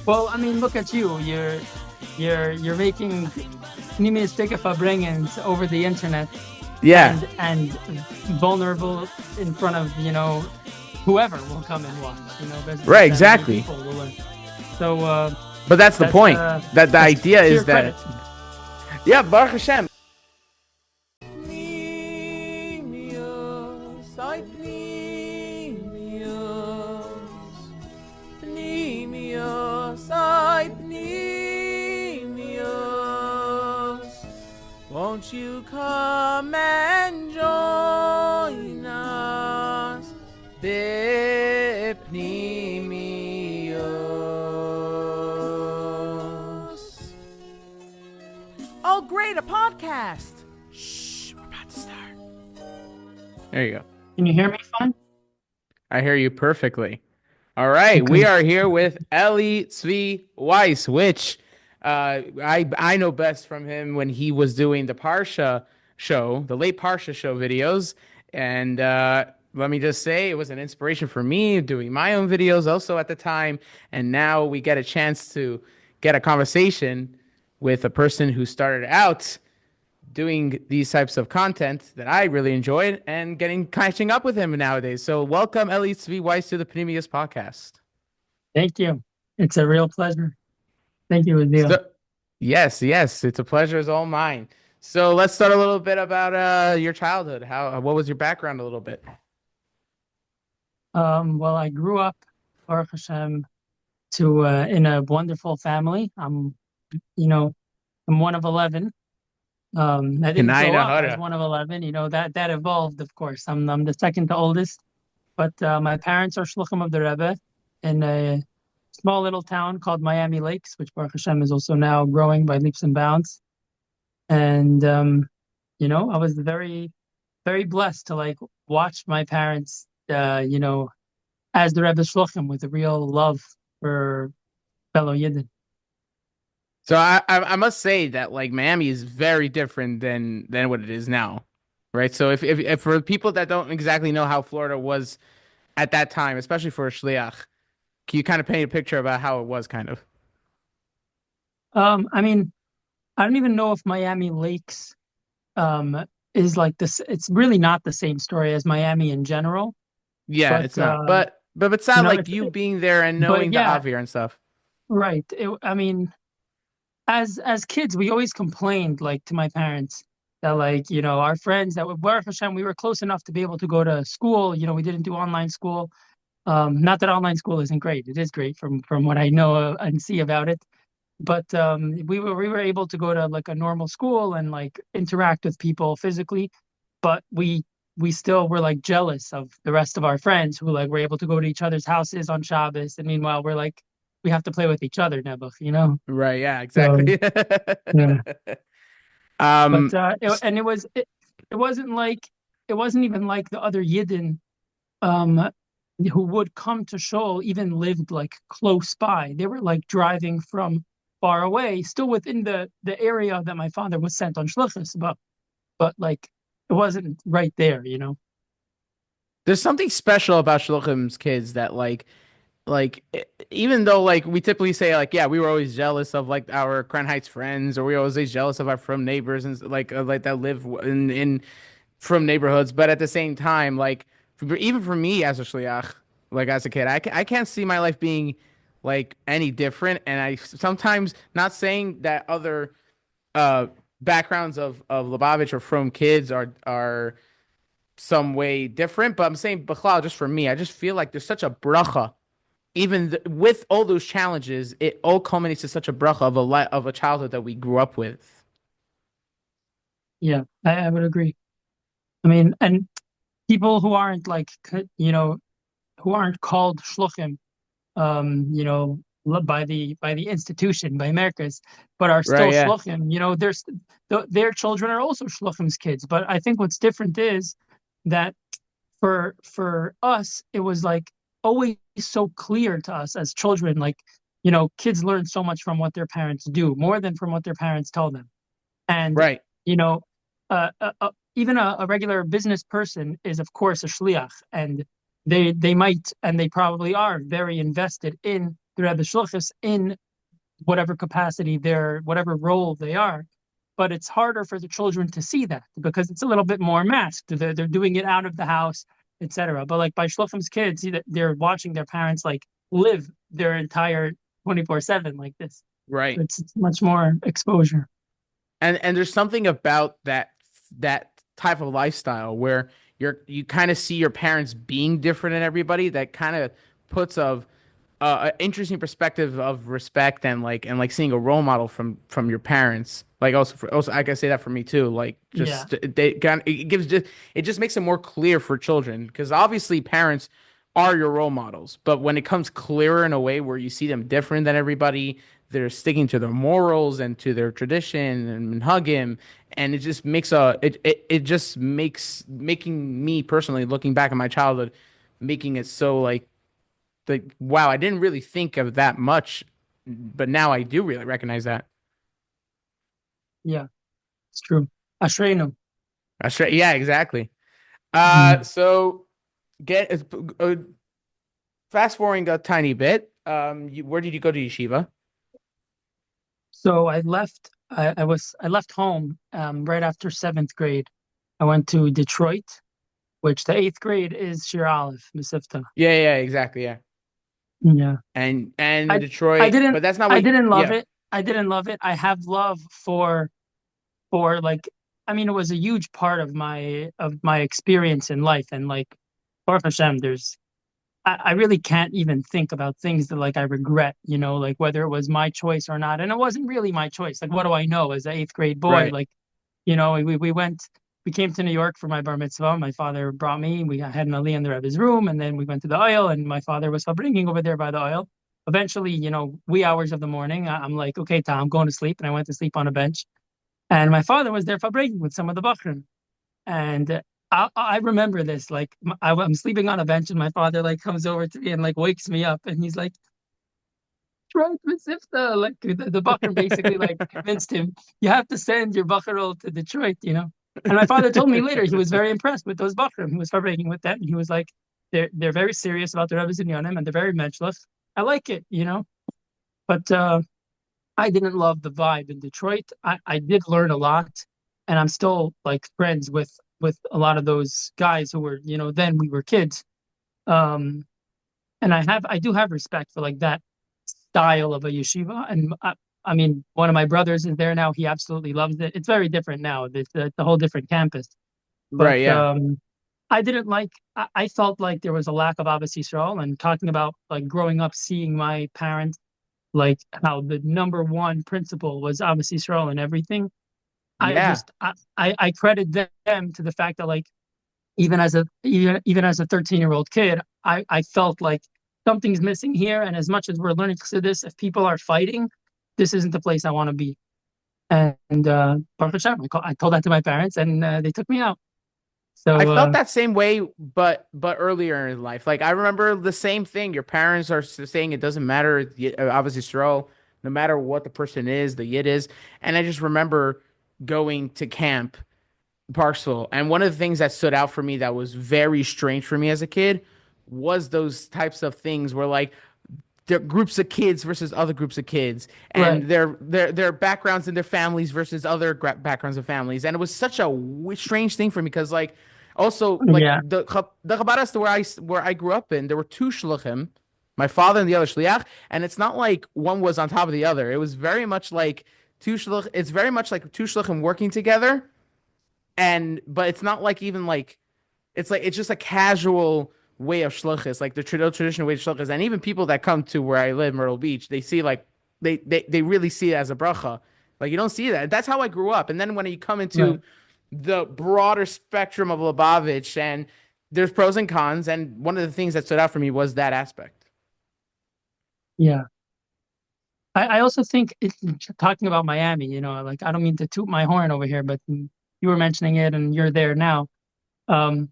Well, I mean, look at you. You're making Nimias Verbringens over the internet Yeah, and vulnerable in front of, whoever will come and watch. There's right, not that many exactly. people will learn. So But that's the that's point. That the that's idea pure is that, credit. yeah, Baruch Hashem. Won't you come and join us? Bipnimios. Oh, great, a podcast. Shh, we're about to start. There you go. Can you hear me fine? I hear you perfectly. All right, we Okay. are here with Tzvi Weiss, which I know best from him when he was doing the Parsha show, the late Parsha show videos, and let me just say it was an inspiration for me doing my own videos also at the time, and now we get a chance to get a conversation with a person who started out doing these types of content that I really enjoyed and catching up with him nowadays. So welcome Tzvi Weiss to the Panemius podcast. Thank you. It's a real pleasure. Thank you, Uziel. So, yes, it's a pleasure is all mine. So let's start a little bit about your childhood. What was your background a little bit? Well, I grew up, Baruch Hashem, in a wonderful family. I'm one of 11. I didn't grow Kinaina up as Hara. one of 11. That evolved, of course. I'm the second to oldest, but my parents are shluchim of the Rebbe in a small little town called Miami Lakes, which Baruch Hashem is also now growing by leaps and bounds. And I was very, very blessed to like watch my parents, as the Rebbe shluchim with a real love for fellow Yidden. So I must say that like Miami is very different than what it is now, right? So if for people that don't exactly know how Florida was at that time, especially for a shliach, can you kind of paint a picture about how it was kind of? I mean, I don't even know if Miami Lakes um is like this. It's really not the same story as Miami in general, Yeah, but it's not. But it's not like it's you being there and but knowing the yeah, Avir and stuff. right. I mean, as kids, we always complained like to my parents that like our friends that were Baruch Hashem, we were close enough to be able to go to school. We didn't do online school. Not that online school isn't great. It is great from what I know and see about it. But we were able to go to like a normal school and like interact with people physically. But we still were like jealous of the rest of our friends who like were able to go to each other's houses on Shabbos, and meanwhile we're like we have to play with each other, Nebuch. Right, yeah, So exactly. yeah. But Um, it wasn't even like the other Yidden um who would come to Shul even lived like close by. They were like driving from far away, still within the area that my father was sent on shlichus, but like it wasn't right there. there's something special about Shluchim's kids that even though like we typically say like yeah we were always jealous of like our Crown Heights friends or we were always jealous of our from neighbors and like that live in from neighborhoods, but at the same time like even for me as a shliach, like as a kid, I can't see my life being like any different, and I sometimes not saying that other uh backgrounds of Lubavitch or from kids are some way different, but I'm saying Bichlal, just for me, I just feel like there's such a bracha even with all those challenges, it all culminates to such a bracha of of a childhood that we grew up with. Yeah, I would agree. I mean, and people who aren't like who aren't called shluchim, by the institution, by Merkez, but are Right? still Yeah. shluchim. Their children are also shluchim's kids. But I think what's different is that for us, it was like always so clear to us as children. Like, kids learn so much from what their parents do, more than from what their parents tell them. And Right. you know, even a regular business person is, of course, a shliach, and they might and they probably are very invested in the Rebbe Shluchos in whatever capacity whatever role they are. But it's harder for the children to see that because it's a little bit more masked. They're doing it out of the house, etc. But like by Shluchim's kids, they're watching their parents like live their entire 24/7 like this. So Right. it's much more exposure. And there's something about that type of lifestyle where you kind of see your parents being different than everybody that kind of puts of an interesting perspective of respect and seeing a role model from your parents. Like also I can say that for me too. Like Yeah. just it just makes it more clear for children because obviously parents are your role models, but when it comes clearer in a way where you see them different than everybody, they're sticking to their morals and to their tradition and hug him, and it just makes it just makes making me personally looking back at my childhood, making it so like wow, I didn't really think of that much, but now I do really recognize that. Yeah, it's true. Ashreinu. That's right. Yeah, exactly. Mhm. So get fast forwarding a tiny bit. Where did you go to yeshiva? So I left home right after seventh grade. I went to Detroit, which the eighth grade is Shir Aleph, Mesivta. Yeah, yeah, exactly. Yeah, Yeah. and in I I Detroit, didn't but that's not I what. didn't love Yeah, it. I didn't love it. I have love for like I mean it was a huge part of my experience in life and like Baruch Hashem, I really can't even think about things that like I regret, like whether it was my choice or not. And it wasn't really my choice. Like what do I know as an eighth grade boy? right. Like, we came to New York for my bar mitzvah. My father brought me. We had an aliyah in the Rebbe's room, and then we went to the oil, and my father was bringing over there by the oil. Eventually, wee hours of the morning, I'm like, okay, Tom, I'm going to sleep, and I went to sleep on a bench. And my father was there breaking with some of the Bochurim. And I remember this, like I'm sleeping on a bench, and my father like comes over to me and like wakes me up, and he's like, "Trent Sifta," like the Bucker basically like convinced him, you have to send your Buckerol to Detroit. And my father told me later he was very impressed with those Buckerim. He was breaking with them, and he was like, they're very serious about the Rebbe's Inyanim, and they're very menschlich. I like it. But I didn't love the vibe in Detroit. I did learn a lot, and I'm still like friends with a lot of those guys who were, then we were kids. Um, and I do have respect for like that style of a yeshiva. And I mean, one of my brothers is there now. He absolutely loves it. It's very different now. It's a whole different campus. But Right, yeah. I didn't like. I felt like there was a lack of Abbas Yisrael, and talking about like growing up, seeing my parents like how the number one principle was Abbas Yisrael and everything. I Yeah. just I credit them to the fact that like even as a 13-year-old kid, I felt like something's missing here. And as much as we're learning to this, if people are fighting, this isn't the place I want to be. And Baruch Hashem, I told that to my parents, and they took me out. I So felt that same way, but earlier in life. Like I remember the same thing. Your parents are saying it doesn't matter, obviously, Stroll, no matter what the person is, the yid is. And I just remember going to camp, Parksville, and one of the things that stood out for me that was very strange for me as a kid was those types of things where like their groups of kids versus other groups of kids right, and their backgrounds and their families versus other backgrounds of families, and it was such a strange thing for me because like also like yeah, the Chabad where I grew up in, there were two shluchim, my father and the other shliach, and it's not like one was on top of the other. It was very much like two shluch it's very much like two shluchim working together, and but it's not like even like it's just a casual way of shluchis, like the traditional way of shluchis. And even people that come to where I live, Myrtle Beach, they see like they really see it as a bracha. Like you don't see that. That's how I grew up. And then when you come into right, the broader spectrum of Lubavitch, and there's pros and cons, and one of the things that stood out for me was that aspect. yeah. I also think talking about Miami, like I don't mean to toot my horn over here, but you were mentioning it, and you're there now. Um,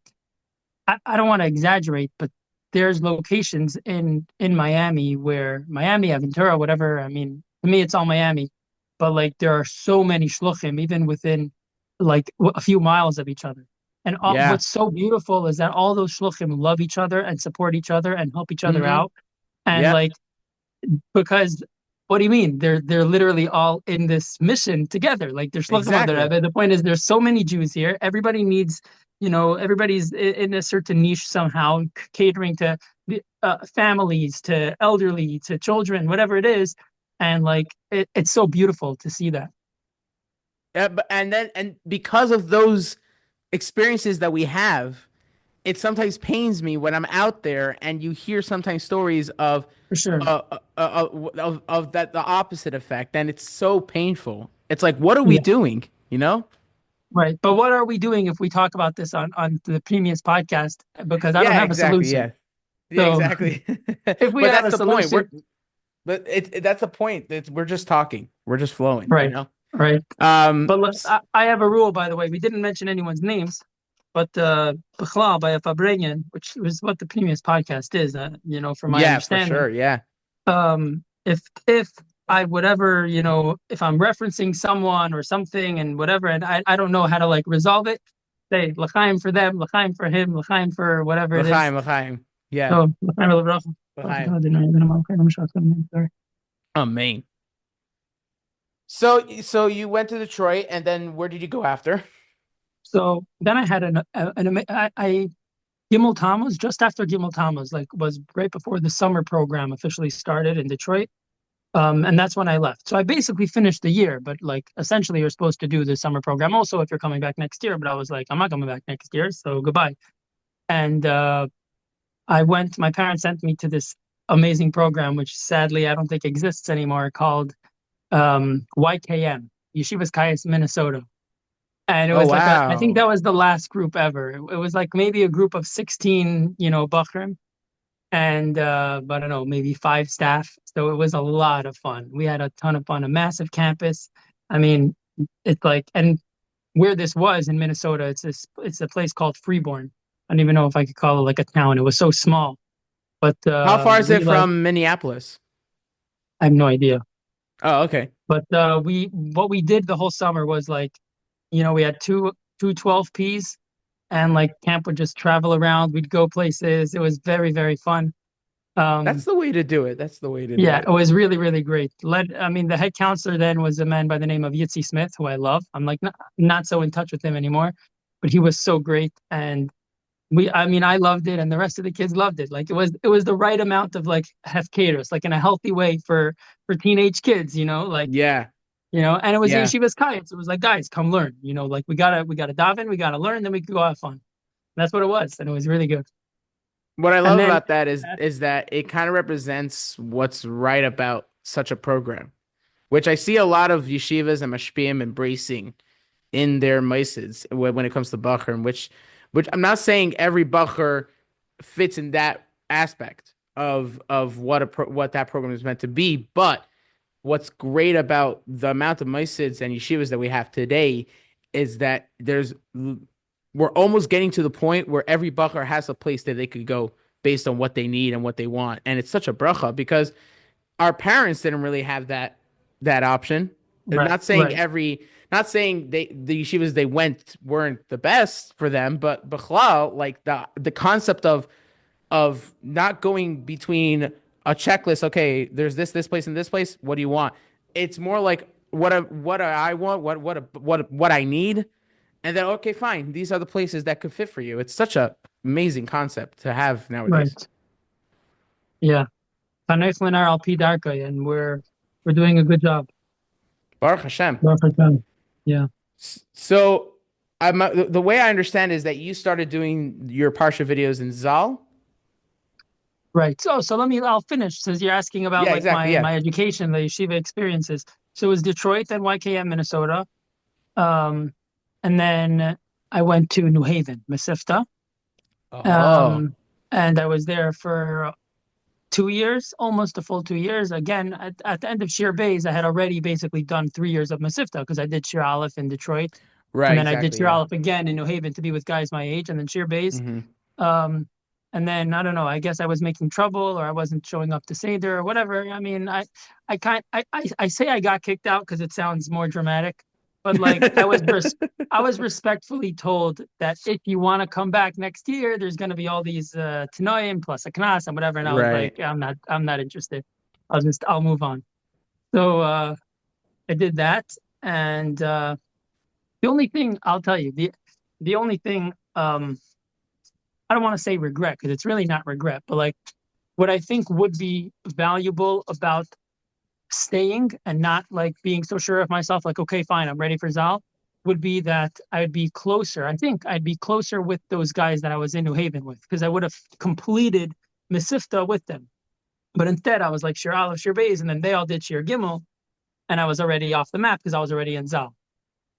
I don't want to exaggerate, but there's locations in Miami where Miami, Aventura, whatever. I mean, to me, it's all Miami, but like there are so many shluchim, even within like a few miles of each other. And Yeah. what's so beautiful is that all those shluchim love each other and support each other and help each other Mm-hmm. out. And Yep. like because what do you mean? They're literally all in this mission together. Like they're shluchim of the Exactly. Rebbe. The point is, there's so many Jews here. Everybody needs, everybody's in a certain niche somehow, catering to families, to elderly, to children, whatever it is, and like it's so beautiful to see that. And because of those experiences that we have, it sometimes pains me when I'm out there and you hear sometimes stories For sure. of that the opposite effect, and it's so painful. It's like, what are we Yeah. doing? You know? Right. But what are we doing if we talk about this on the previous podcast? Because I don't Yeah, have a exactly. solution. Yeah, yeah, So exactly. if we But had that's a the point. solution, That's the point. We're just talking. We're just flowing. You right, know? right. Um. But s- I have a rule, by the way. We didn't mention anyone's names, but Bichlal by a Fabrengen, which was what the previous podcast is, from my Yeah, for understanding. sure. Yeah. If I would ever, if I'm referencing someone or something and whatever, and I don't know how to like resolve it, say l'chaim for them, l'chaim for him, l'chaim for whatever it is. L'chaim, l'chaim. Yeah, So l'chaim l'bracha. l'chaim. Sorry. Amen. So you went to Detroit, and then where did you go after? So then I had I Gimel Tammuz, just after Gimel Tammuz, like was right before the summer program officially started in Detroit. And that's when I left. So I basically finished the year, but like essentially you're supposed to do the summer program also if you're coming back next year. But I was like, I'm not coming back next year, so goodbye. And my parents sent me to this amazing program, which sadly I don't think exists anymore, called YKM, Yeshiva's Kayas, Minnesota. And it Oh was like I think wow, that was the last group ever. It was like maybe a group of 16, Bochurim, and I don't know, maybe five staff. So it was a lot of fun. We had a ton of fun, a massive campus. I mean, it's like, and where this was in Minnesota, it's a place called Freeborn. I don't even know if I could call it like a town. It was so small, but how far is we it like, from Minneapolis? I have no idea. Oh, okay. But what we did the whole summer was like, we had two 12Ps, and like camp would just travel around. We'd go places. It was very, very fun. That's Um, the way to do it. That's the way to do Yeah, it it. was really, really great. I mean, the head counselor then was a man by the name of Yitzi Smith, who I love. I'm like not so in touch with him anymore, but he was so great. And I mean, I loved it, and the rest of the kids loved it. Like it was the right amount of like hefkaters, like in a healthy way for teenage kids, like, Yeah, and it was yeah. Yeshiva's kites. It was like, guys, come learn, like we gotta daven, we gotta learn, then we can go have fun. And that's what it was, and it was really good. What I And love then about that is that it kind of represents what's right about such a program, which I see a lot of yeshivas and mashpiim embracing in their maises when it comes to Bochurim, which I'm not saying every Bochur fits in that aspect of what that program is meant to be, but what's great about the amount of maises and yeshivas that we have today is that we're almost getting to the point where every Bochur has a place that they could go based on what they need and what they want, and it's such a bracha because our parents didn't really have that option. right, right, Not saying the yeshivas they went weren't the best for them, but bichlal, like the concept of not going between a checklist. Okay, there's this place and this place. What do you want? It's more like what I want, what I need, and then okay, fine. These are the places that could fit for you. It's such a amazing concept to have nowadays. right. Yeah. Tanech Lenar Al Pi Darkei, and we're doing a good job. Baruch Hashem. Baruch Hashem. Yeah. So, the way I understand is that you started doing your Parsha videos in Zal. Right. So I'll finish since you're asking about Yeah, like exactly. my Yeah. my education, the yeshiva experiences. So it was Detroit, then YKM, Minnesota. Um, and then I went to New Haven, Mesivta. Oh, Um, and I was there for 2 years, almost a full 2 years. Again, at the end of Shir Bays, I had already basically done 3 years of Mesivta because I did Shir Aleph in Detroit, right. and then I did Exactly. Shir Yeah. Aleph again in New Haven to be with guys my age, and then Shir Bays. Hmm. Um, and then I don't know. I guess I was making trouble, or I wasn't showing up to Seder, or whatever. I mean, I say I got kicked out because it sounds more dramatic, but like I was respectfully told that if you want to come back next year, there's going to be all these Tanoim plus a Knas and whatever. And I was Right. like, I'm not interested. I'll move on. So I did that, and the only thing I'll tell you, the only thing I don't want to say regret because it's really not regret, but like what I think would be valuable about staying and not like being so sure of myself, like, okay, fine, I'm ready for Zal, would be that I'd be closer. I think I'd be closer with those guys that I was in New Haven with because I would have completed Mesivta with them. But instead, I was like Shir Aleph, Shir Beis, and then they all did Shir Gimel, and I was already off the map because I was already in Zal.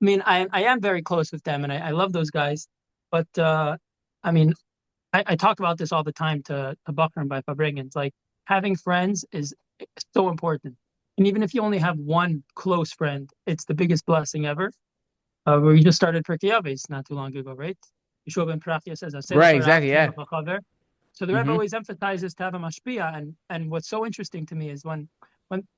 I mean, I am very close with them, and I love those guys. But I mean, I talk about this all the time to Bochurim by Fabregans. Like having friends is so important. And even if you only have one close friend, it's the biggest blessing ever. We just started Pirkei Avos not too long ago, right? Yeshua ben Prachya says, "Aseh Right, l'charav exactly, k'nei yeah. l'chaver." So the Rebbe Hmm. always emphasizes to have a mashpia, and what's so interesting to me is when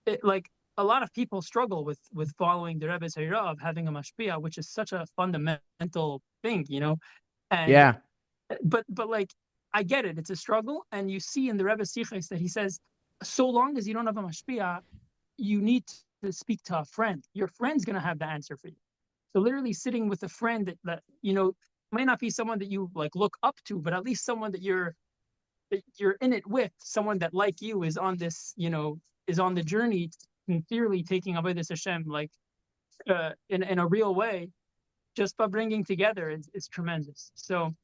it, like a lot of people struggle with following the Rebbe's Hira of having a mashpia, which is such a fundamental thing, you know. And Yeah. but like I get it, it's a struggle, and you see in the Rebbe Sichos that he says, so long as you don't have a mashpia, you need to speak to a friend. Your friend's gonna have the answer for you. So literally sitting with a friend that you know might not be someone that you like look up to, but at least someone that you're in it with, someone that like you is on this, you know, is on the journey, sincerely taking Avodas Hashem, like in a real way, just by bringing together is tremendous. So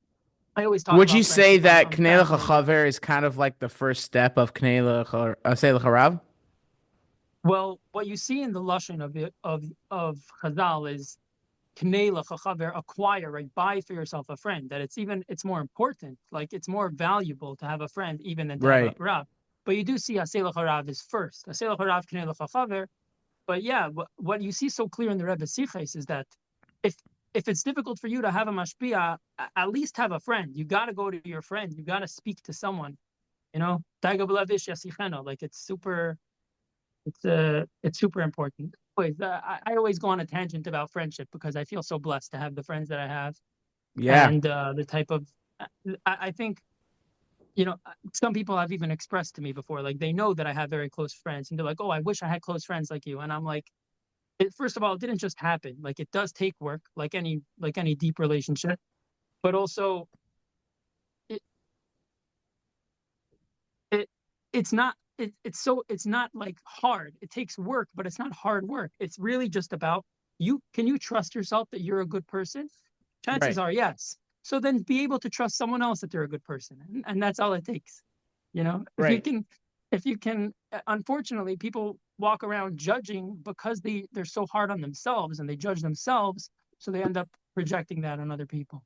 I always talk Would you about say friendship that on Knei Saturday. L'Chaver is kind of like the first step of Aseh L'Charav? Well, what you see in the lashon of Chazal is Knei L'Chaver, acquire, right? Buy for yourself a friend. That it's more important, like it's more valuable to have a friend even than to have a Right. rab. But you do see Aseh L'Charav is first. Aseh L'Charav Knei L'Chaver. But yeah, what you see so clear in the Rebbe Sichos is that if if it's difficult for you to have a mashpia, at least have a friend. You got to go to your friend. You got to speak to someone. You know, like it's super important. Always, I always go on a tangent about friendship because I feel so blessed to have the friends that I have Yeah. and the type of. I think you know some people have even expressed to me before, like they know that I have very close friends, and they're like, "Oh, I wish I had close friends like you." And I'm like, first of all, it didn't just happen. Like it does take work, like any deep relationship, but also it it it's not it's not like hard. It takes work, but it's not hard work. It's really just about you. Can you trust yourself that you're a good person? Chances Right. are yes. So then be able to trust someone else that they're a good person, and that's all it takes. You know, Right. if you can, unfortunately, people walk around judging because they're so hard on themselves and they judge themselves, so they end up projecting that on other people.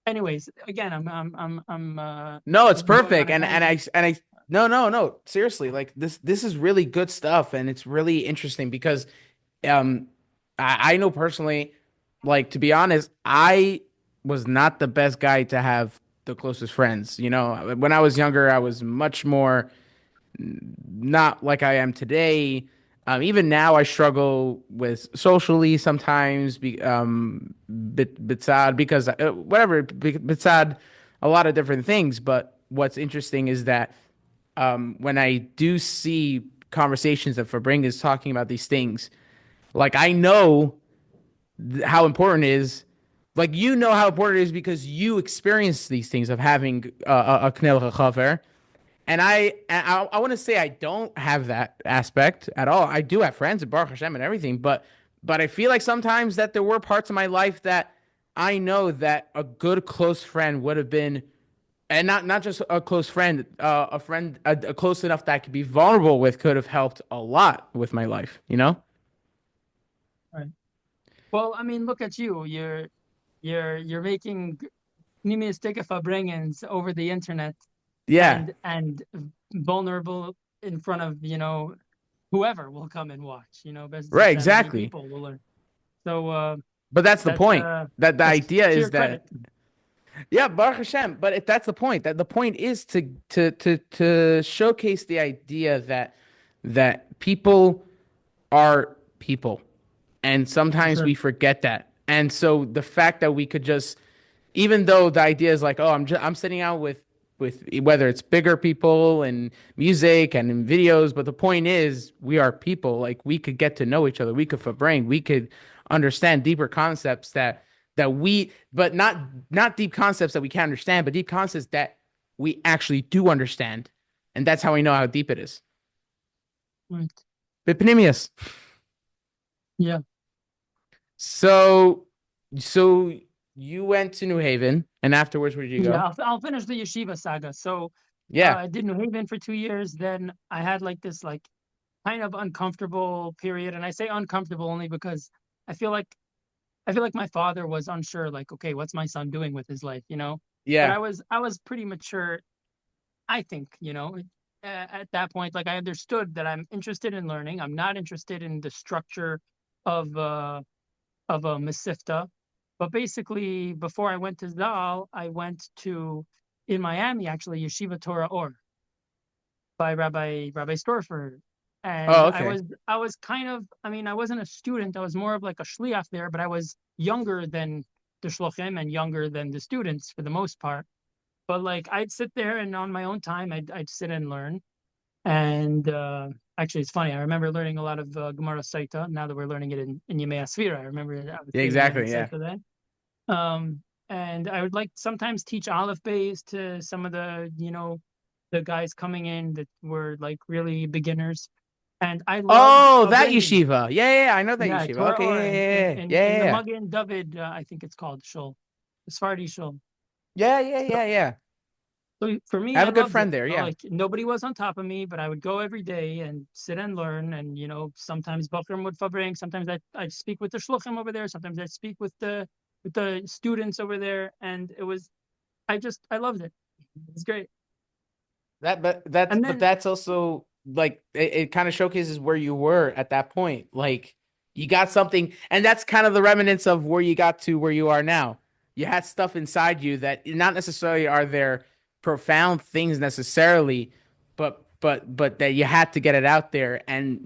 Anyways, again, No, it's going on perfect. a tangent. No, no, no. Seriously, like this is really good stuff, and it's really interesting because um I know personally, like to be honest, I was not the best guy to have the closest friends. You know, when I was younger, I was much more not like I am today. Even now, I struggle with socially sometimes. Bit sad because whatever, bit sad, a lot of different things. But what's interesting is that when I do see conversations that Fabring is talking about these things, like I know how important it is. Like you know how important it is because you experience these things of having a knel chaver, and I want to say I don't have that aspect at all. I do have friends at Baruch Hashem and everything, but I feel like sometimes that there were parts of my life that I know that a good close friend would have been, and not just a close friend, a friend a close enough that I could be vulnerable with could have helped a lot with my life. You know? Right. Well, I mean, look at you. You're making Nimias Verbringens over the internet Yeah. and vulnerable in front of, you know, whoever will come and watch, you know, Bez Right. Hashem, many Exactly. people will learn. So But that's the point. That the that's idea to is your credit. that yeah, Baruch Hashem. But if that's the point, that the point is to showcase the idea that people are people, and For sometimes sure. we forget that. And so the fact that we could just, even though the idea is like, oh, I'm sitting out with whether it's bigger people and music and in videos. But the point is, we are people. Like we could get to know each other. We could brain. We could understand deeper concepts but not deep concepts that we can't understand, but deep concepts that we actually do understand, and that's how we know how deep it is. Right. Bipnimius. Yeah. So you went to New Haven, and afterwards, where did you Yeah, go? I'll finish the yeshiva saga. So Yeah, I did New Haven for 2 years. Then I had like this like kind of uncomfortable period. And I say uncomfortable only because I feel like I feel like my father was unsure, like, okay, what's my son doing with his life, you know? But yeah. I was pretty mature, I think, at that point, like I understood that I'm interested in learning. I'm not interested in the structure of a Mesivta. But basically, before I went to Zal, I went to in Miami actually Yeshiva Torah Or by Rabbi Storfer. And Oh, I okay. was I was kind of, I mean, I wasn't a student, I was more of like a shliach there, but I was younger than the shlochim and younger than the students for the most part. But like I'd sit there and on my own time I'd sit and learn. And actually, it's funny. I remember learning a lot of Gemara Saita. Now that we're learning it in Yemei Asfira, I remember I was Yeah, saying learning exactly. Yeah. Saita then. And I would like sometimes teach Aleph Bays to some of the guys coming in that were like really beginners. And I loved Oh, that Fabrengen. yeshiva. Yeah. I know that Yeah, yeshiva. Torah Okay. Or in the Yeah. Magen David, I think it's called Shul, the Sephardi Shul. Yeah. So for me, I have I a good loved it. friend there. Yeah. Like nobody was on top of me, but I would go every day and sit and learn. And sometimes Bochurim would fabring. Sometimes I'd speak with the shluchim over there. Sometimes I'd speak with the students over there. And I loved it. It's great. And But then that's also like it kind of showcases where you were at that point. Like you got something, and that's kind of the remnants of where you got to where you are now. You had stuff inside you that not necessarily are there profound things necessarily, but that you had to get it out there, and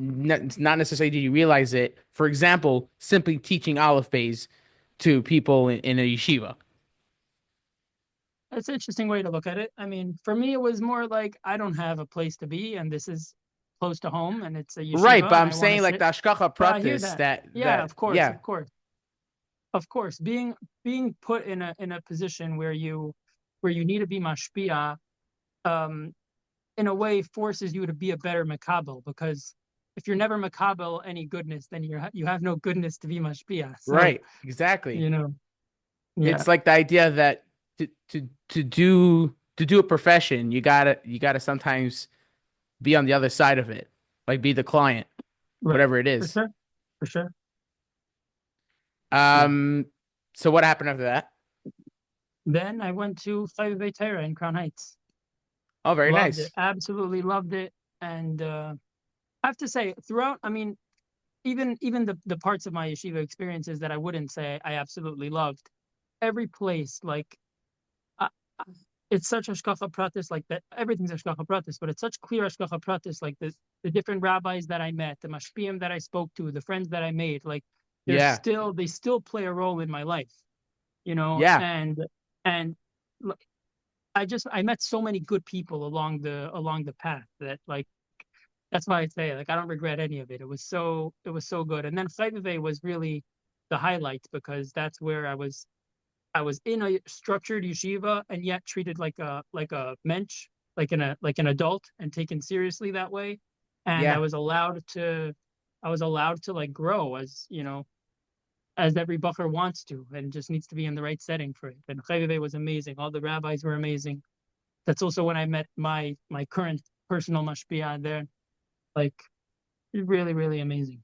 not necessarily did you realize it. For example, simply teaching Aleph Bays to people in a yeshiva. it's an interesting way to look at it. I mean, for me, it was more like I don't have a place to be, and this is close to home, and it's a Right, yeshiva, but and I'm I want to saying like sit. the Ashkacha So I hear Pratis that. Yeah, of course, yeah. of course. Of course, being put in a position where you need to be mashpia, um, in a way forces you to be a better makabel, because if you're never makabel any goodness, then you have no goodness to be mashpia. So Right, exactly. you know, yeah, It's like the idea that to do a profession, you gotta sometimes be on the other side of it, like be the client, right, whatever it for is. sure, for sure, yeah. Um, so what happened after that? Then I went to Chayv Beit in Crown Heights. Oh, very Loved it, nice. absolutely loved it, and I have to say throughout, I mean, even the parts of my yeshiva experiences that I wouldn't say I absolutely loved, every place like uh, it's such hashkacha pratis, like that everything's hashkacha pratis, but it's such clear hashkacha pratis, like the different rabbis that I met, the mashpiim that I spoke to, the friends that I made, like Yeah, they still play a role in my life, yeah. and I met so many good people along the path that like that's why I say like I don't regret any of it. It was so good. And then Chayveve was really the highlight because that's where I was in a structured yeshiva and yet treated like a mensch, like an adult and taken seriously that way. And I Yeah, was allowed to like grow as every bacher wants to and just needs to be in the right setting for it. And Chayveve was amazing. All the rabbis were amazing. That's also when I met my current personal mashpia there. Like really, really amazing.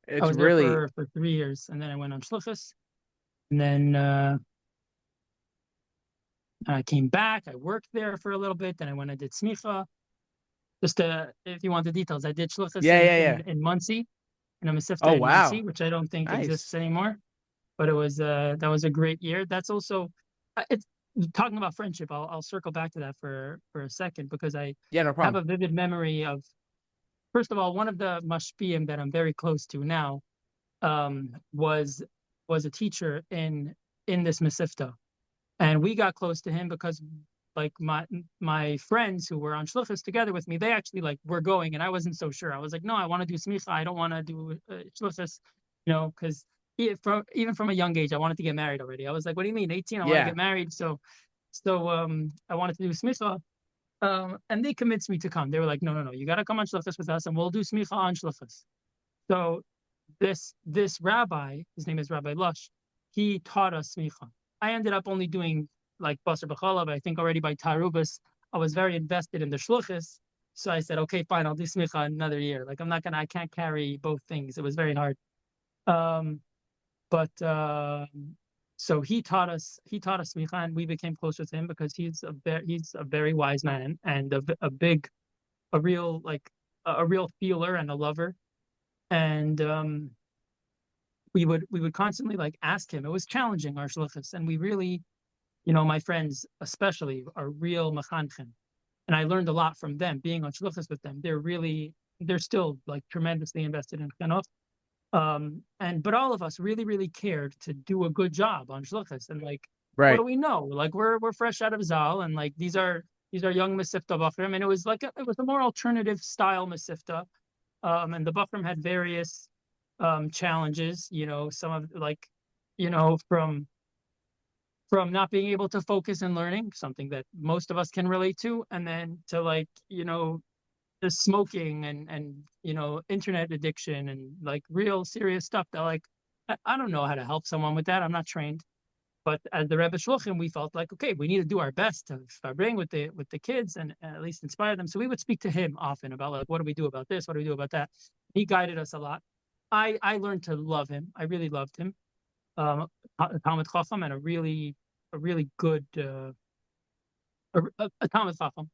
I it's was there really for 3 years, and then I went on shluchus, and then I came back. I worked there for a little bit. Then I went and did smicha. Just if you want the details, I did shluchus yeah, in yeah, in yeah. in Muncie, in a Oh, mesivta in Muncie, wow. which I don't think exists Nice. anymore. But that was a great year. That's also it's talking about friendship. I'll circle back to that for a second because I Yeah, no have problem. a vivid memory of, first of all, one of the mashpiyim that I'm very close to now was a teacher in this Mesivta, and we got close to him because like my friends who were on shluchas together with me, they actually like were going, and I wasn't so sure. I was like, no, I want to do smicha. I don't want to do shluchas, because even from a young age, I wanted to get married already. I was like, what do you mean, 18? I want to Yeah. get married. So I wanted to do smicha. And they convinced me to come. They were like, no, no, no, you got to come on shluchas with us, and we'll do smicha on shluchas. So this rabbi, his name is Rabbi Lush, he taught us smicha. I ended up only doing like basar b'chalav. I think already by Tarubas, I was very invested in the shluchas. So I said, okay, fine, I'll do smicha another year. Like I can't carry both things. It was very hard. Um, but so he taught us smicha, and we became close with him because he's a very wise man and a real like a real feeler and a lover. And we would constantly like ask him. It was challenging our shluchas, and we really, my friends especially are real machanchim, and I learned a lot from them being on shluchas with them. They're still like tremendously invested in chinuch. But all of us really, really cared to do a good job on shluchas. And like, what do Right. we know? Like we're fresh out of Zal, and like these are young Masifta Bochurim, and it was a more alternative style Masifta. And the Bochurim had various challenges, some of like, from not being able to focus and learning, something that most of us can relate to, and then to like, the smoking and internet addiction and like real serious stuff that like I don't know how to help someone with that. I'm not trained. But as the Rebbe Shluchim, we felt like, okay, we need to do our best to bring with the kids and at least inspire them. So we would speak to him often about like, what do we do about this? What do we do about that? He guided us a lot. I learned to love him. I really loved him. A Talmud Chacham and a really good a Talmud Chacham.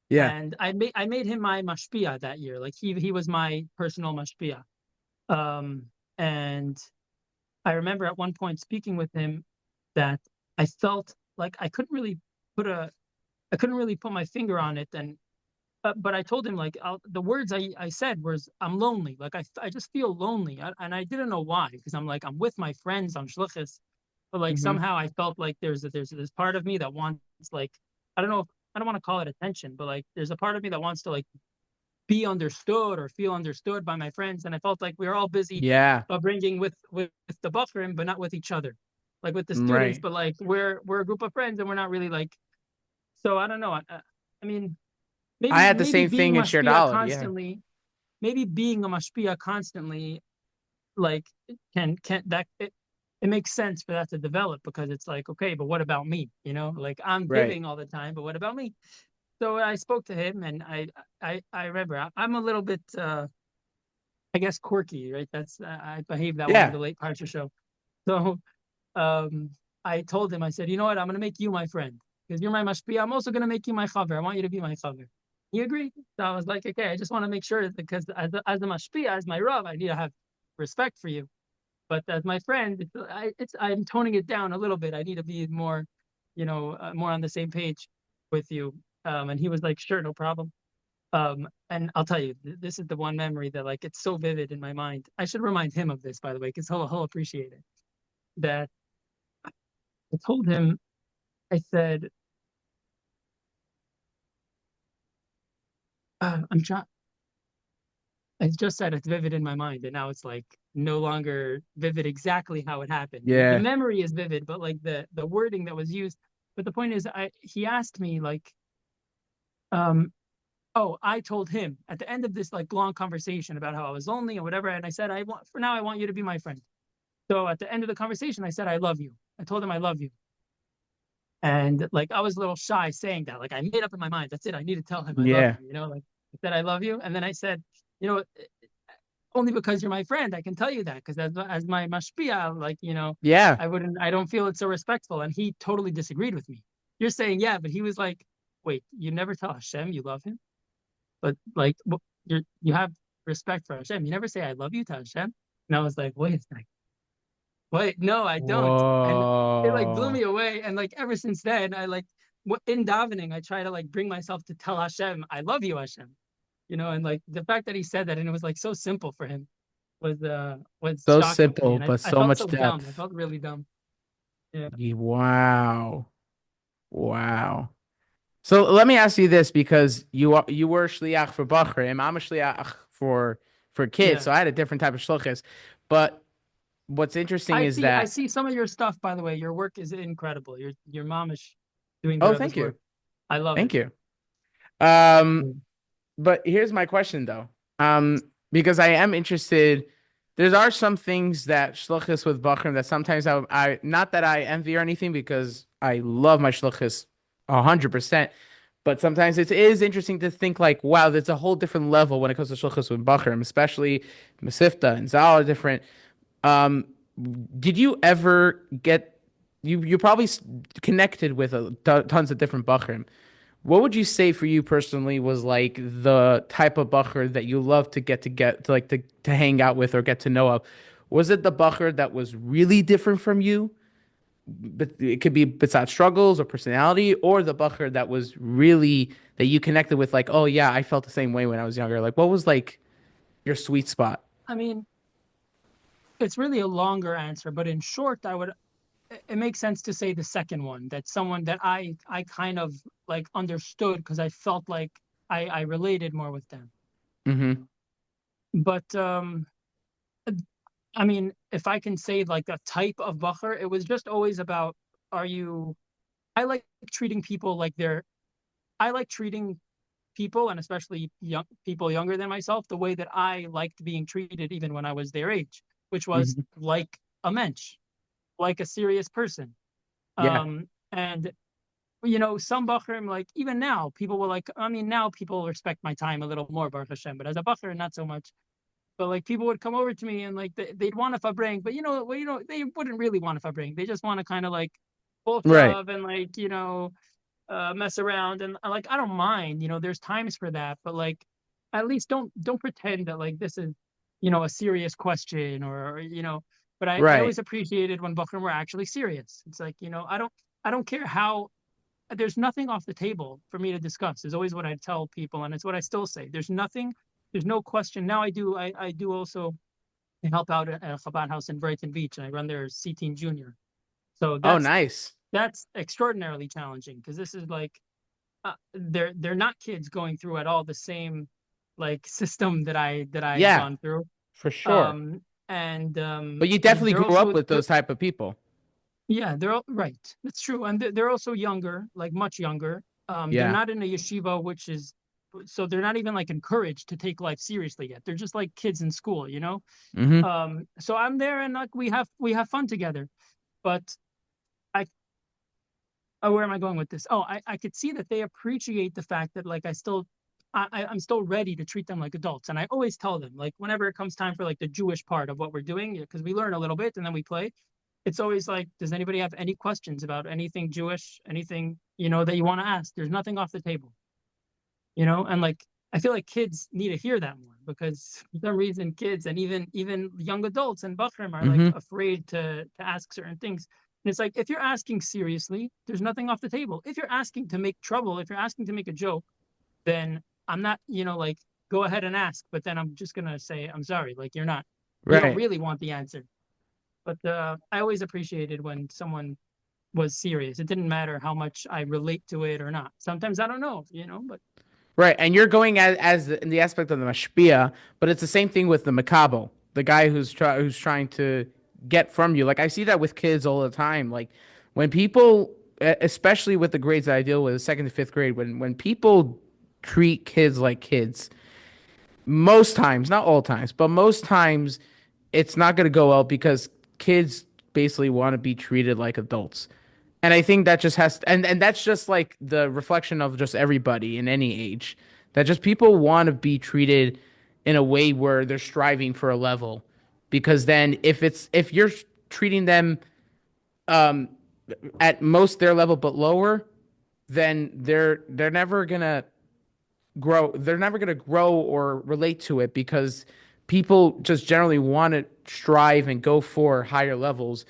Yeah. And I made him my Mashpia that year. Like he was my personal Mashpia. Um, and I remember at one point speaking with him that I felt like I couldn't really put my finger on it. And but I told him like the words I said was I'm lonely. Like I just feel lonely, and I didn't know why, because I'm with my friends on shluchas, but like Hmm. somehow I felt like there's this part of me that wants like I don't know if, I don't want to call it attention, but like there's a part of me that wants to like be understood or feel understood by my friends. And I felt like we were all busy Yeah. bringing with the buffering, but not with each other, like with the students. Right. But like we're a group of friends, and we're not really like. So I don't know. I mean, I maybe had the maybe same thing being in mashpia Shirdalad. Yeah. constantly, maybe being a mashpia constantly, like can that it makes sense for that to develop, because it's like, okay, but what about me? Like I'm Right. giving all the time, but what about me? So I spoke to him, and I remember I'm a little bit I guess quirky, right? That's I behaved that way in Yeah. the late Parsha show. So um, I told him, I said, you know what? I'm gonna make you my friend because you're my mashpia. I'm also gonna make you my chaver. I want you to be my chaver. He agreed. So I was like, okay, I just want to make sure, because as a mashpia, as my rav, I need to have respect for you. But as my friend, I'm toning it down a little bit. I need to be more, more on the same page with you. And he was like, sure, no problem. And I'll tell you, this is the one memory that like it's so vivid in my mind. I should remind him of this, by the way, because he'll appreciate it. That I told him, I said, I'm trying. I just said it's vivid in my mind, and now it's like no longer vivid exactly how it happened. Like the Yeah. memory is vivid, but like the wording that was used. But the point is, he asked me like, um, oh, I told him at the end of this like long conversation about how I was lonely and whatever, and I said, I want you to be my friend. So at the end of the conversation, I said, I love you. I told him I love you. And like I was a little shy saying that. Like I made up in my mind, that's it. I need to tell him I love Yeah. him, like I said I love you. And then I said, you know, only because you're my friend, I can tell you that. Because as my mashpia, like, Yeah. I don't feel it's so respectful. And he totally disagreed with me. You're saying, yeah, but he was like, wait, you never tell Hashem you love him? But like you have respect for Hashem. You never say I love you to Hashem. And I was like, wait a second. Wait, no, I don't. And it like blew me Whoa. away. And like ever since then, I like in davening, I try to like bring myself to tell Hashem, I love you, Hashem. And like the fact that he said that, and it was like so simple for him, was So shocking to me. simple, And I, but I so felt much so dumb. I depth. felt really dumb. Yeah. Wow. Wow. So let me ask you this because you were shliach for Bochurim. I'm a shliach for kids, Yeah. so I had a different type of shlichus. But what's interesting is I that see some of your stuff, by the way. Your work is incredible. Your mom is doing the oh, Rebbe's thank you, work. I love it. thank you. Um, Mm. but here's my question though. Because I am interested. There are some things that shluchus with Bochurim that sometimes I not that I envy or anything because I love my shluchus 100%. But sometimes it is interesting to think like, wow, there's a whole different level when it comes to shluchus with Bochurim, especially Mesivta and Zal are different. Um, did you ever get you probably connected with tons of different Bochurim. What would you say for you personally was like the type of Bacher that you love to hang out with or get to know of? Was it the Bacher that was really different from you? But it could be besides struggles or personality, or the Bacher that was really that you connected with, like, oh yeah, I felt the same way when I was younger. Like, what was like your sweet spot? I mean, it's really a longer answer, but in short, it makes sense to say the second one, that someone that I kind of like understood because I felt like I related more with them. Mm-hmm. But I mean, if I can say like a type of Bacher, it was just always about, are you, I like treating people like I like treating people, and especially young people younger than myself, the way that I liked being treated even when I was their age, which was Mm-hmm. like a mensch, like a serious person. Yeah. And some Bachrim, like even now, people will like, I mean, now people respect my time a little more, Baruch Hashem, but as a Bachar, not so much. But like people would come over to me and like they'd want a fabring, but they wouldn't really want a fabring. They just want to kind of like Right. shove and like, mess around. And like, I don't mind, there's times for that, but like, at least don't pretend that like this is, a serious question but I Right. always appreciated when Bachrim were actually serious. It's like, I don't care how there's nothing off the table for me to discuss is always what I tell people, and it's what I still say. There's no question. Now I do also help out at a Chabad house in Brighton Beach, and I run their CTeen Junior. So Oh, nice. that's extraordinarily challenging because this is like they're not kids going through at all the same like system that I've Yeah, gone through. for sure. Um and But you definitely they're grew up also with those type of people. yeah, they're all right. That's true. And they're also younger, like much younger. They're Yeah. not in a yeshiva, which is so they're not even like encouraged to take life seriously yet. They're just like kids in school. Mm-hmm. So I'm there and like we have fun together. But I where am I going with this? Oh, I could see that they appreciate the fact that like I'm still ready to treat them like adults. And I always tell them, like, whenever it comes time for like the Jewish part of what we're doing, because we learn a little bit and then we play, it's always like, does anybody have any questions about anything Jewish, anything, that you want to ask? There's nothing off the table. And like, I feel like kids need to hear that more because for some reason kids and even young adults and Bachrim are like Mm-hmm. afraid to ask certain things. And it's like, if you're asking seriously, there's nothing off the table. If you're asking to make trouble, if you're asking to make a joke, then I'm not, like, go ahead and ask, but then I'm just gonna say, I'm sorry, like you don't Right. really want the answer. But I always appreciated when someone was serious. It didn't matter how much I relate to it or not. Sometimes I don't know, but Right. And you're going as in the aspect of the Mashpia, but it's the same thing with the Makabo, the guy who's trying to get from you. Like I see that with kids all the time. Like when people, especially with the grades that I deal with, second to fifth grade, when people treat kids like kids, most times, not all times, but most times, it's not going to go well because kids basically want to be treated like adults. And I think that just and that's just like the reflection of just everybody in any age. That just people want to be treated in a way where they're striving for a level. Because then if you're treating them um at most their level but lower, then they're never gonna grow. They're never gonna grow or relate to it because people just generally want to strive and go for higher levels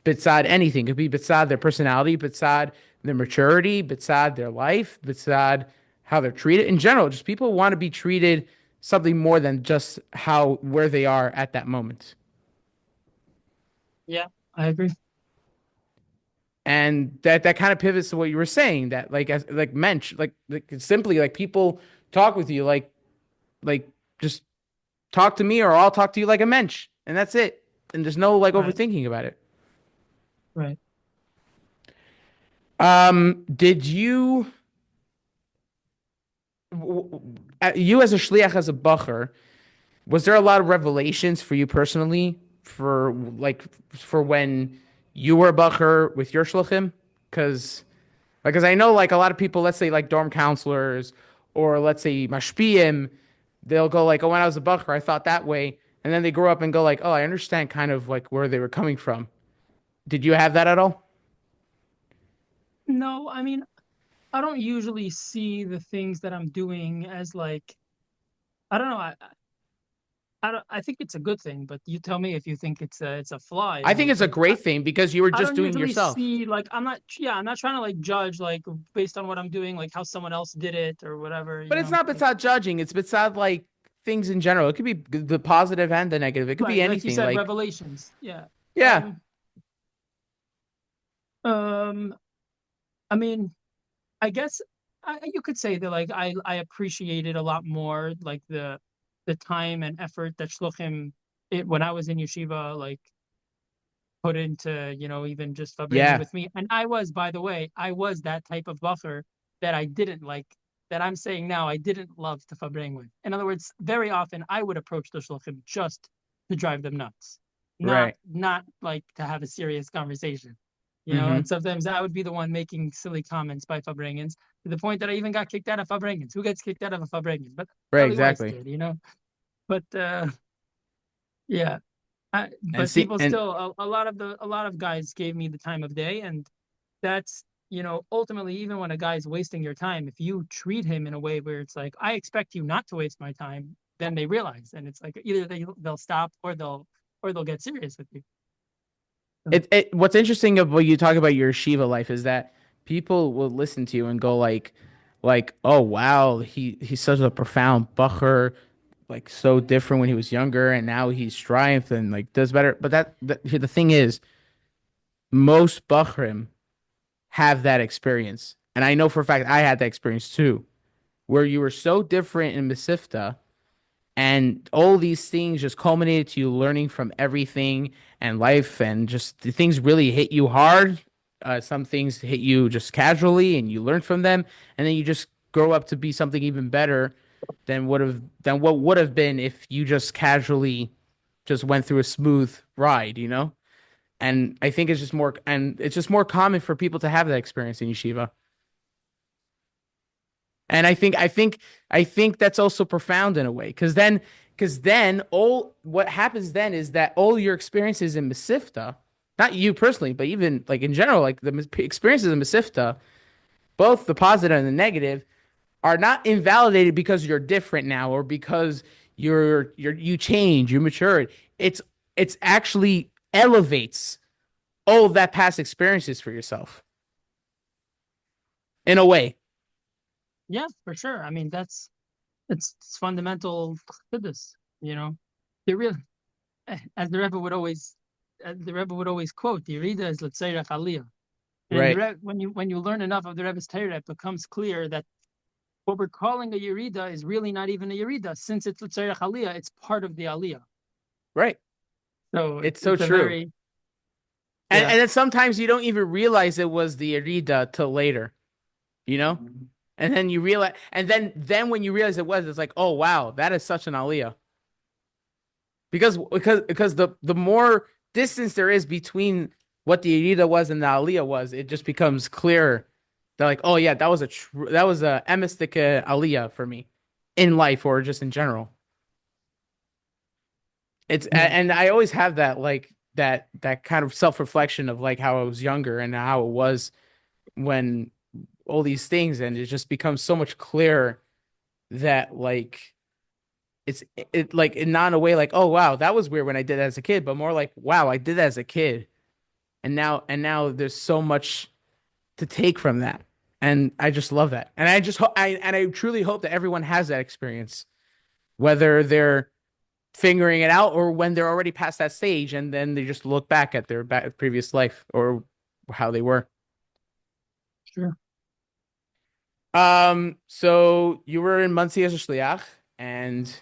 beside anything. It could be beside their personality, beside their maturity, beside their life, beside how they're treated in general. Just people want to be treated something more than just how where they are at that moment. yeah, I agree. And that kind of pivots to what you were saying, that like as like mensch, like simply like people talk with you like just talk to me or I'll talk to you like a mensch, and that's it. And there's no like Right, overthinking about it. right. Did you you as a shliach, as a bacher, was there a lot of revelations for you personally for like for when you were a bacher with your shluchim? Because I know like a lot of people, let's say like dorm counselors or let's say mashpiyim, they'll go like, oh, when I was a bacher, I thought that way, and then they grow up and go like, oh, I understand kind of like where they were coming from. Did you have that at all? No, I mean, I don't usually see the things that I'm doing as like, I don't know. I don't, I think it's a good thing, but you tell me if you think it's a flaw I in think me. it's a Like great thing because you were I just don't doing usually yourself. see like I'm not trying to like judge like based on what I'm doing, like how someone else did it or whatever, But you it's know. not Like beside judging. It's beside like things in general. It could be the positive and the negative. It could be like you anything. said, Like, revelations. Yeah. yeah, Um, um, I mean, I guess you could say that like I appreciated a lot more like the time and effort that shluchim it when I was in yeshiva like put into, you know, even just Fabrengen yeah, with me. And I was, by the way, I was that type of buffer that I didn't like, that I'm saying now I didn't love to Fabrengen with. In other words, very often I would approach the shluchim just to drive them nuts, right. not like to have a serious conversation. You know, and Mm-hmm. sometimes I would be the one making silly comments by Fabrengens to the point that I even got kicked out of Fabrengens. Who gets kicked out of a Fabrengens? But Right, Ellie Weiss exactly. did, you know. But yeah, And but see, people and still a lot of guys gave me the time of day, and that's you know ultimately even when a guy's wasting your time, if you treat him in a way where it's like I expect you not to waste my time, then they realize, and it's like either they'll stop or they'll get serious with you. So, it what's interesting of what you talk about your Shiva life is that people will listen to you and go like, oh wow, he's such a profound bacher, like so different when he was younger, and now he's strived and like does better. But the thing is, most bachrim have that experience, and I know for a fact I had that experience too, where you were so different in Mesivta, and all these things just culminated to you learning from everything and life, and just the things really hit you hard. Some things hit you just casually, and you learn from them, and then you just grow up to be something even better than what would have been if you just casually just went through a smooth ride, you know? And I think it's just more common for people to have that experience in yeshiva. And I think that's also profound in a way, because then all what happens then is that all your experiences in Mesivta, not you personally, but even like in general, like the experiences in Mesivta, both the positive and the negative, are not invalidated because you're different now or because you change, you matured. It's actually elevates all of that past experiences for yourself in a way. yeah, for sure. I mean it's fundamental to this. You know, they really as the Rebbe would always quote, the Yerida is L'Tzeirach Aliyah. And Right. when you learn enough of the Rebbe's Torah, it becomes clear that what we're calling a Yerida is really not even a Yerida, since it's L'Tzerech Aliyah, it's part of the Aliyah. Right. So It's so it's a true. very And yeah. and then sometimes you don't even realize it was the Arida till later, you know? And then you realize, and then when you realize it was, it's like, oh wow, that is such an aliyah. Because the more distance there is between what the Arida was and the aliyah was, it just becomes clearer. They're like, oh yeah, that was a emistic aliyah for me in life or just in general. Yeah. And I always have that like that kind of self reflection of like how I was younger and how it was when all these things, and it just becomes so much clearer that like it like not in a way like, oh wow, that was weird when I did that as a kid, but more like, wow, I did that as a kid, and now there's so much to take from that, and I just love that, and I truly hope that everyone has that experience, whether they're figuring it out or when they're already past that stage, and then they just look back at their previous life or how they were. true. So you were in Muncie as a shliach, and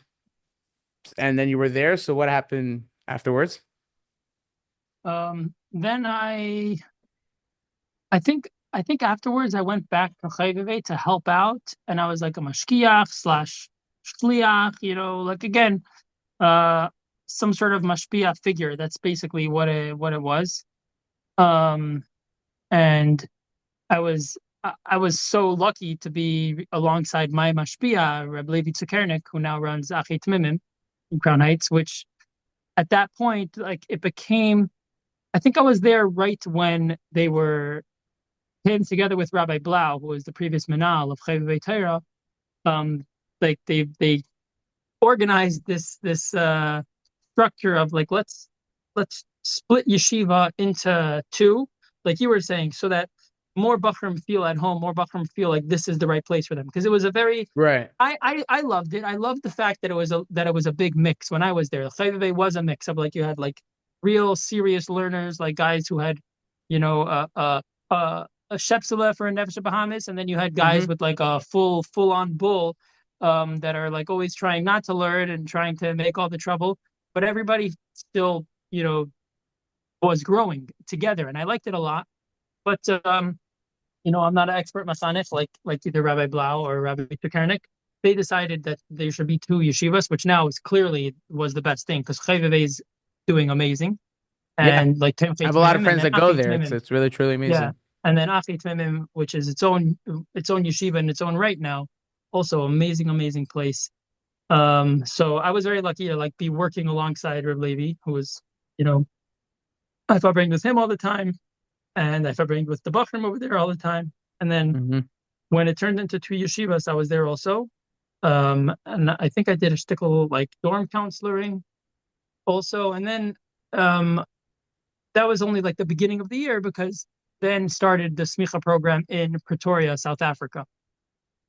then you were there. So what happened afterwards? Then I think afterwards I went back to Chayveve to help out, and I was like a mashkiach slash shliach, like again, uh, some sort of mashpia figure. That's basically what it was. Um, and I was so lucky to be alongside my mashpia, Reb Levi Tzukernik, who now runs Achet Mimim in Crown Heights, which at that point, like it became, I think I was there right when they were came together with Rabbi Blau, who was the previous Manal of Chayvei Torah. Um, like they organized this structure of like let's split yeshiva into two, like you were saying, so that more Bochurim feel at home, more Bochurim feel like this is the right place for them. Because it was a very Right. I loved it. I loved the fact that it was a big mix when I was there. Chayvei was a mix of like you had like real serious learners, like guys who had, you know, a Shepsula for a Nefesh Bahamas, and then you had Mm-hmm. guys with like a full on bull that are like always trying not to learn and trying to make all the trouble, but everybody still, was growing together, and I liked it a lot. But I'm not an expert masanich like either Rabbi Blau or Rabbi Tukernik. They decided that there should be two yeshivas, which now is clearly was the best thing because Chayveve is doing amazing, Yeah. and like I Temchet have a lot of Mimim, and friends then that go Achet there. It's Mimim, it's really truly yeah, amazing. and then Achet Mimim, which is its own yeshiva in its own right now, also amazing, amazing place. So I was very lucky to like be working alongside Reb Levi, who was, you know, I farbrengt with him all the time, and I farbrengt with the Bachram over there all the time. And then Mm-hmm. when it turned into two yeshivas, I was there also. And I think I did a shtickle like dorm counseloring also. And then um, that was only like the beginning of the year because then started the smicha program in Pretoria, South Africa.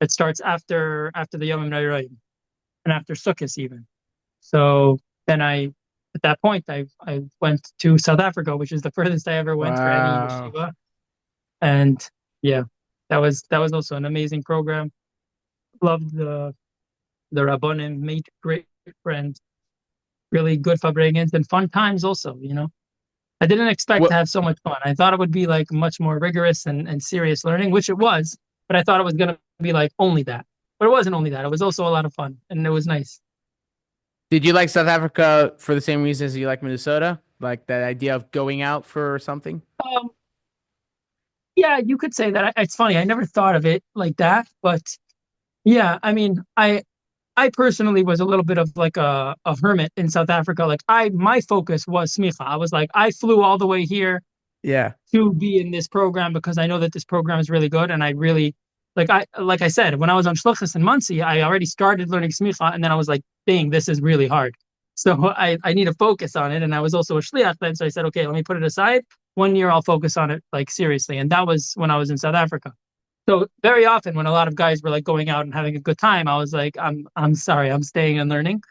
It starts after the Yom Noraim and after Sukkot even. So then at that point, I went to South Africa, which is the furthest I ever went for any Wow. yeshiva. And yeah, that was also an amazing program. Loved the Rabbonim, made great friends, really good Fabregans and fun times also, I didn't expect to What have so much fun. I thought it would be like much more rigorous and serious learning, which it was, but I thought it was gonna be like only that. But it wasn't only that. It was also a lot of fun and it was nice. did you like South Africa for the same reasons you like Minnesota? Like that idea of going out for something? Um, yeah, you could say that. It's funny. I never thought of it like that, but yeah, I mean, I personally was a little bit of like a hermit in South Africa. Like my focus was smicha. I was like, I flew all the way here Yeah. to be in this program because I know that this program is really good, and I really like I said when I was on shluchas in Muncie, I already started learning smicha, and then I was like, dang, this is really hard. So I need to focus on it, and I was also a shliach then, so I said, okay, let me put it aside. 1 year I'll focus on it like seriously, and that was when I was in South Africa. So very often when a lot of guys were like going out and having a good time, I was like, I'm sorry, I'm staying and learning.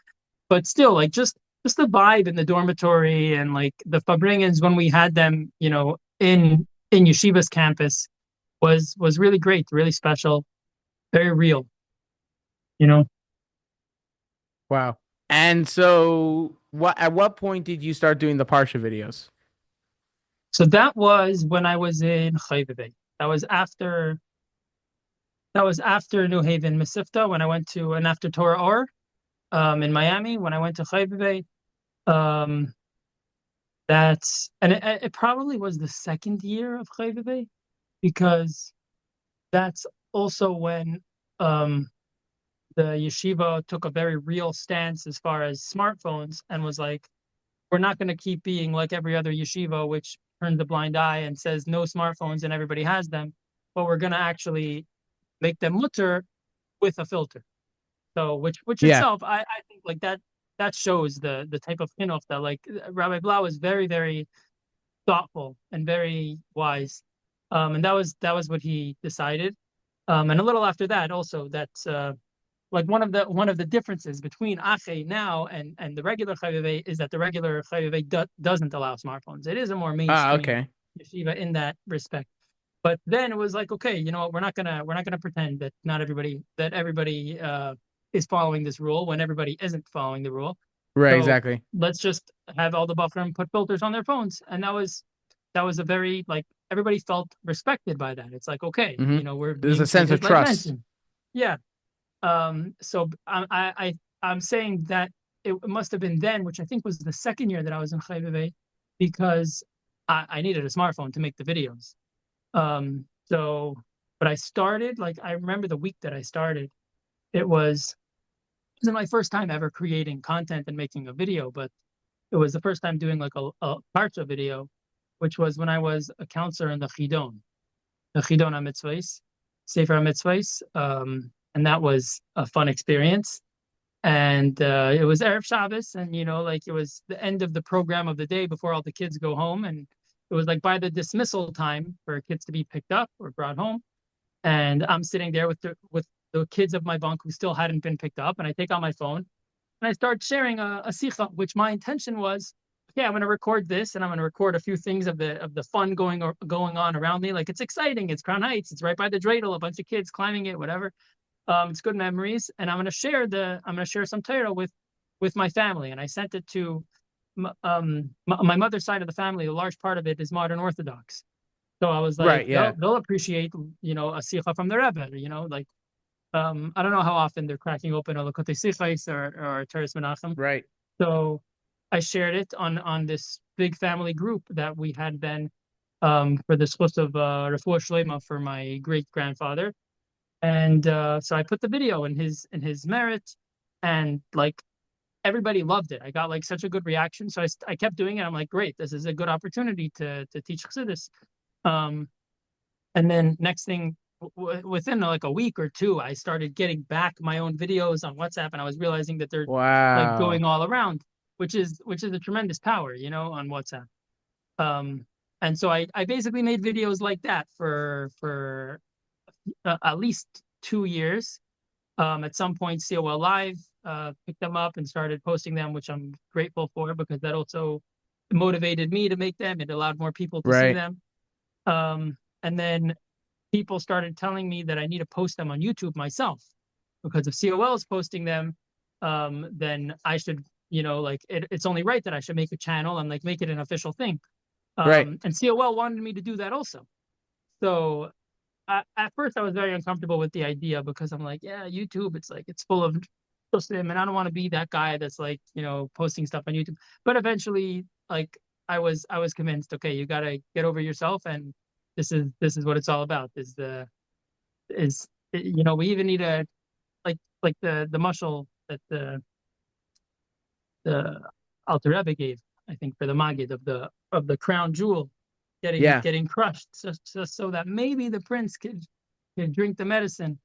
But still, like just the vibe in the dormitory and like the Fabringans when we had them, in Yeshiva's campus was really great, really special, very real, you know. Wow. And so at what point did you start doing the Parsha videos? So that was when I was in Chayveve. That was after New Haven, Mesivta, when I went to and after Torah Or in Miami when I went to Chayveve. Um, it probably was the second year of Chayveve because that's also when um, the yeshiva took a very real stance as far as smartphones and was like, we're not going to keep being like every other yeshiva, which turns a blind eye and says no smartphones and everybody has them, but we're going to actually make them mutter with a filter. So, which Yeah. itself, I think like that shows the type of chinuch that like Rabbi Blau is very, very thoughtful and very wise. And that was what he decided. And a little after that, also that's like one of the differences between Ache now and the regular Chayvei is that the regular Chayvei doesn't allow smartphones. It is a more Ah, mainstream okay. yeshiva in that respect. But then it was like, okay, you know what? We're not gonna pretend that not everybody that everybody is following this rule when everybody isn't following the rule. Right, So exactly. let's just have all the Bochurim put filters on their phones, and that was a very like everybody felt respected by that. It's like, okay, Hmm. we're There's a being sense of treated like trust. mention. Yeah. So I'm saying that it must have been then, which I think was the second year that I was in Chayveve, because I needed a smartphone to make the videos. So, but I started like I remember the week that I started. It was my first time ever creating content and making a video, but it was the first time doing like a Parsha video, which was when I was a counselor in the Chidon HaMitzvahs, Sefer HaMitzvahs, and that was a fun experience. And it was Erev Shabbos, and like it was the end of the program of the day before all the kids go home, and it was like by the dismissal time for kids to be picked up or brought home, and I'm sitting there with the kids of my bunk who still hadn't been picked up, and I take out my phone and I start sharing a sicha, which my intention was, okay, I'm going to record this, and I'm going to record a few things of the fun going on around me. Like it's exciting, it's Crown Heights, it's right by the dreidel, a bunch of kids climbing it, whatever. It's good memories, and I'm going to share some Torah with my family, and I sent it to my mother's side of the family. A large part of it is modern Orthodox, so I was like, Right, they'll yeah. they'll appreciate a sicha from the Rebbe, like I don't know how often they're cracking open a Lakotei Sichos or Teres Menachem. Right. So I shared it on this big family group that we had then for the Sichos of Refuah Shlema for my great grandfather. And so I put the video in his merit, and like everybody loved it. I got like such a good reaction, so I kept doing it. I'm like, great, this is a good opportunity to teach Chassidus. Um, and then next thing, within like a week or two, I started getting back my own videos on WhatsApp, and I was realizing that they're like Wow. going all around, which is a tremendous power, on WhatsApp. Um, and so I basically made videos like that for at least 2 years. At some point, COL Live picked them up and started posting them, which I'm grateful for because that also motivated me to make them. It allowed more people to see Right. them. And then people started telling me that I need to post them on YouTube myself because if COL is posting them, then I should, like it's only right that I should make a channel and like make it an official thing. Right. And COL wanted me to do that also. So at first I was very uncomfortable with the idea because I'm like, yeah, YouTube, it's like it's full of Muslim, and I don't want to be that guy that's like, posting stuff on YouTube. But eventually, like I was convinced, okay, you gotta get over yourself, and this is what it's all about. We even need a like the mushal that the Alter Rebbe gave, I think, for the Magid of the crown jewel getting Yeah. getting crushed, just so that maybe the prince could drink the medicine.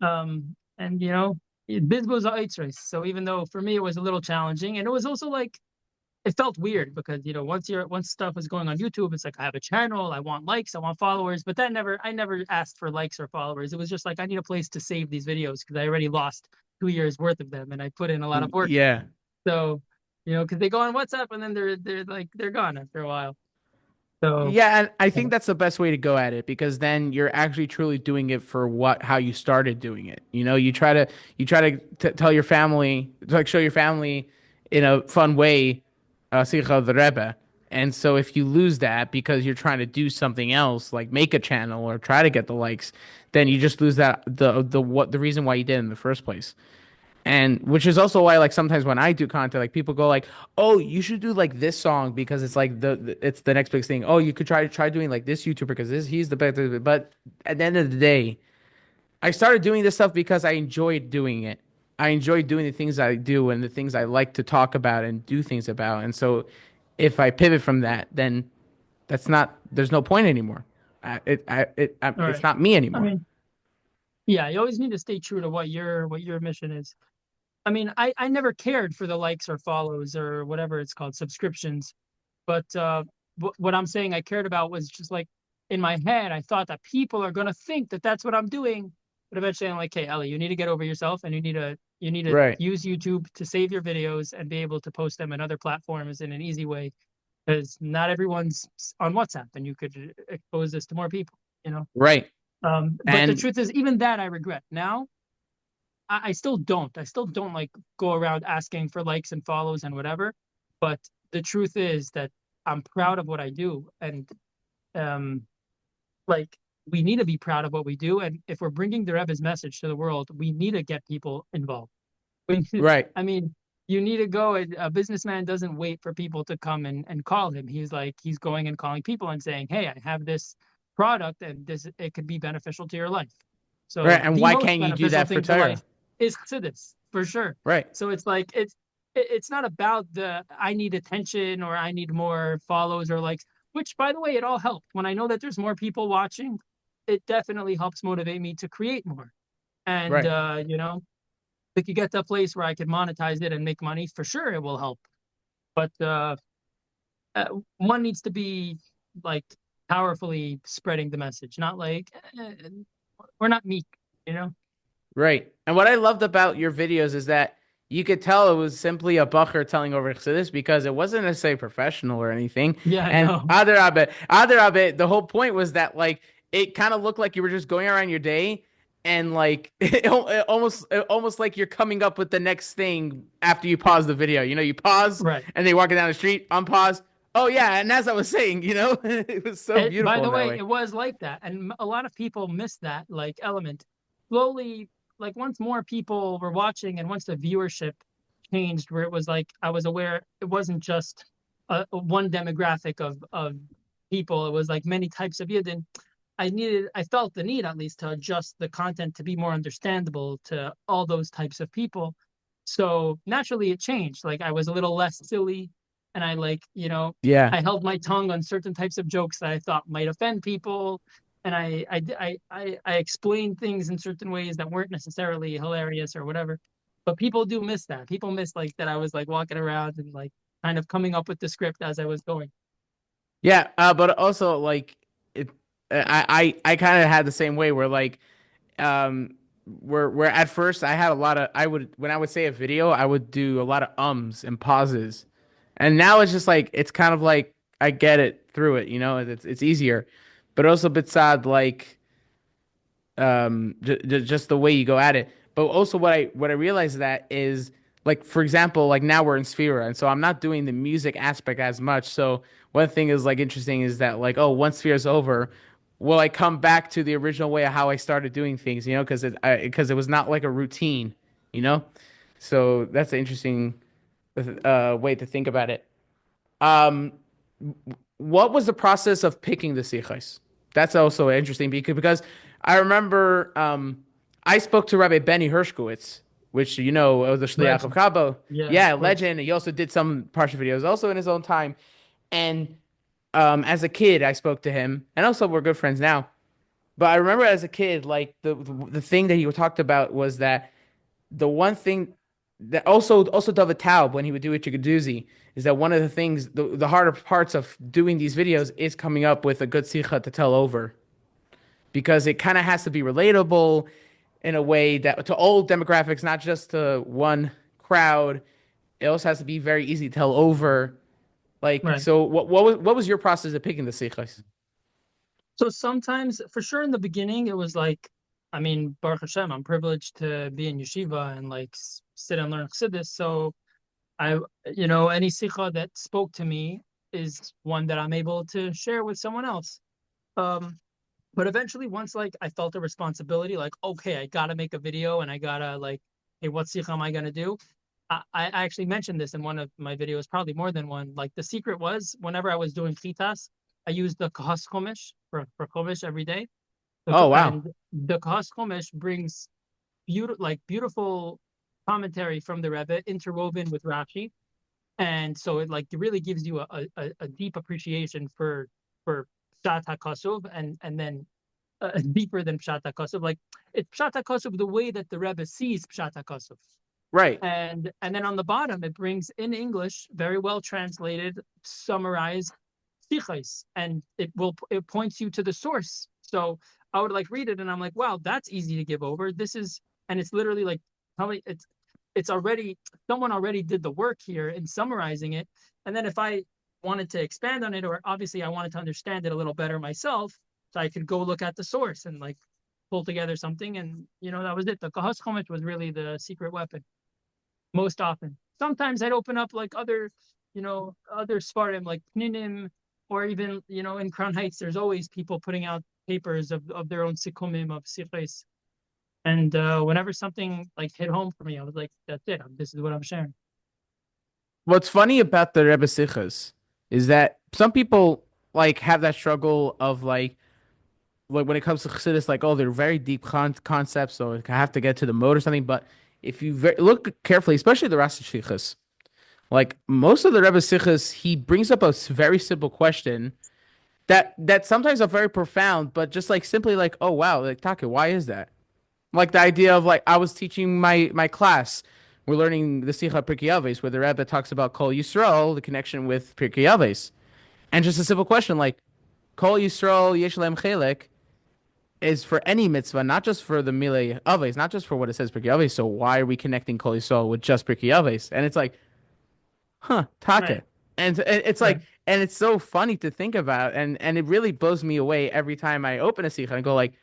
And Bizbuz Aitzres. So even though for me it was a little challenging, and it was also like it felt weird because once stuff was going on YouTube, it's like I have a channel, I want likes, I want followers, but I never asked for likes or followers. It was just like I need a place to save these videos because I already lost 2 years worth of them and I put in a lot of work. Yeah. So, because they go on WhatsApp and then they're gone after a while. So Yeah, and I yeah. think that's the best way to go at it because then you're actually truly doing it for how you started doing it. You try to tell your family, like show your family in a fun way, Sicha of the Rebbe. And so if you lose that because you're trying to do something else, like make a channel or try to get the likes, then you just lose that the reason why you did in the first place. And which is also why like sometimes when I do content, like people go like, "Oh, you should do like this song because it's like it's the next big thing. Oh, you could try doing like this YouTuber because he's the best." But at the end of the day, I started doing this stuff because I enjoyed doing it. I enjoy doing the things I do and the things I like to talk about and do things about. And so if I pivot from that, then there's no point anymore. All It's right. not me I anymore. mean, yeah, you always need to stay true to what your mission is. I mean, I never cared for the likes or follows or whatever it's called, subscriptions. But what I'm saying I cared about was just like in my head, I thought that people are going to think that that's what I'm doing. But eventually I'm like, hey, Ellie, you need to get over yourself and you need to Right. use YouTube to save your videos and be able to post them in other platforms in an easy way because not everyone's on WhatsApp and you could expose this to more people. you know. Right. But the And truth is, even that I regret. Now, I still don't. I still don't like go around asking for likes and follows and whatever. But the truth is that I'm proud of what I do, and um, like we need to be proud of what we do. And if we're bringing the Rebbe's message to the world, we need to get people involved. right. I mean, you need to go. And a businessman doesn't wait for people to come and call him. He's going and calling people and saying, "Hey, I have this product, and this it could be beneficial to your life." Right. So And the why most can't you do beneficial that for thing to Torah? life is chassidus for sure. Right. So it's like it's not about the I need attention or I need more follows or likes. Which, by the way, it all helped. When I know that there's more people watching, it definitely helps motivate me to create more. And Right. if you get to a place where I can monetize it and make money, for sure it will help. But one needs to be like powerfully spreading the message, not like we're not meek, you know? Right. And what I loved about your videos is that you could tell it was simply a bacher telling over Chassidus because it wasn't necessarily professional or anything. Yeah, I And know. other the whole point was that like it kind of looked like you were just going around your day and like it almost like you're coming up with the next thing after you pause the video. You pause Right. and then you're walking down the street, unpause. Oh yeah, and as I was saying, it was so By beautiful the in that way, way. it was like that, and a lot of people miss that like element. Slowly, like once more people were watching, and once the viewership changed, where it was like I was aware it wasn't just one demographic of people; it was like many types of Yidden. I felt the need at least to adjust the content to be more understandable to all those types of people. So naturally it changed. Like I was a little less silly and I Yeah. I held my tongue on certain types of jokes that I thought might offend people. And I explained things in certain ways that weren't necessarily hilarious or whatever. But people do miss that. People miss like that I was like walking around and like kind of coming up with the script as I was going. Yeah, but also like it, I kind of had the same way where like where at first I had a lot of I would when I would say a video I would do a lot of ums and pauses, and now it's just like it's kind of like I get it through it, it's easier, but also a bit sad like just the way you go at it. But also what I realized that is like for example, like now we're in Sphera, and so I'm not doing the music aspect as much. So one thing is like interesting is that like oh once Sphera's over, will I come back to the original way of how I started doing things? Because it was not like a routine, you know. So that's an interesting way to think about it. Um, what was the process of picking the Sichos? That's also interesting because I remember I spoke to Rabbi Benny Hershkowitz, which was the Shliach of Legend. Cabo. Yeah, Yeah, of course. legend. He also did some Parsha videos also in his own time. And as a kid, I spoke to him, and also we're good friends now. But I remember as a kid, like the thing that he talked about was that the one thing that also David Taub when he would do it Chigaduzi is that one of the things the harder parts of doing these videos is coming up with a good sikha to tell over because it kind of has to be relatable in a way that to all demographics, not just to one crowd. It also has to be very easy to tell over. Like Right. so, what was your process of picking the sikhs? So sometimes, for sure, in the beginning, it was like, I mean, Baruch Hashem, I'm privileged to be in yeshiva and like sit and learn chassidus. So any sikha that spoke to me is one that I'm able to share with someone else. Um, but eventually, once like I felt a responsibility, like, okay, I gotta make a video and I gotta like, hey, what sikha am I gonna do? I actually mentioned this in one of my videos, probably more than one. Like the secret was whenever I was doing chitas, I used the kahas chomesh for chomesh every day. Oh wow, And the kahas chomesh brings beautiful commentary from the Rebbe interwoven with Rashi, and so it like really gives you a deep appreciation for Pshat HaKasuv and then deeper than Pshat HaKasuv. Like it's Pshat HaKasuv the way that the Rebbe sees Pshat HaKasuv. right, And then on the bottom it brings in English very well translated, summarized Sichos, and it points you to the source. So I would like read it and I'm like, wow, that's easy to give over. And it's literally like probably it's already someone already did the work here in summarizing it. And then if I wanted to expand on it, or obviously I wanted to understand it a little better myself, So I could go look at the source and like pull together something, and that was it. The Kahas Chumash was really the secret weapon most often. Sometimes I'd open up like other Sfarim like Pninim, or even in Crown Heights. There's always people putting out papers of their own Sikumim of Sichos. And whenever something like hit home for me, I was like, "That's it. This is what I'm sharing." What's funny about the Rebbe Sichos is that some people like have that struggle of like when it comes to Chassidus, like, oh, they're very deep concepts, so I have to get to the mode or something. But if you look carefully, especially the Rasa Sichos, like most of the Rebbe Sichos, he brings up a very simple question that sometimes are very profound, but just like simply like, oh wow, like Taka, why is that? Like the idea of like I was teaching my class. We're learning the Sicha Pirkei Avos, where the Rebbe talks about Kol Yisrael, the connection with Pirkei Avos, and just a simple question like Kol Yisrael Yesh Lehem Chelek is for any mitzvah, not just for the Milei Avos, not just for what it says Pirkei Avos. So why are we connecting Kol Yisrael with just Pirkei Avos? And it's like, huh, Taka, Right, and it's right, like, and it's so funny to think about, and it really blows me away every time I open a Sicha and go like,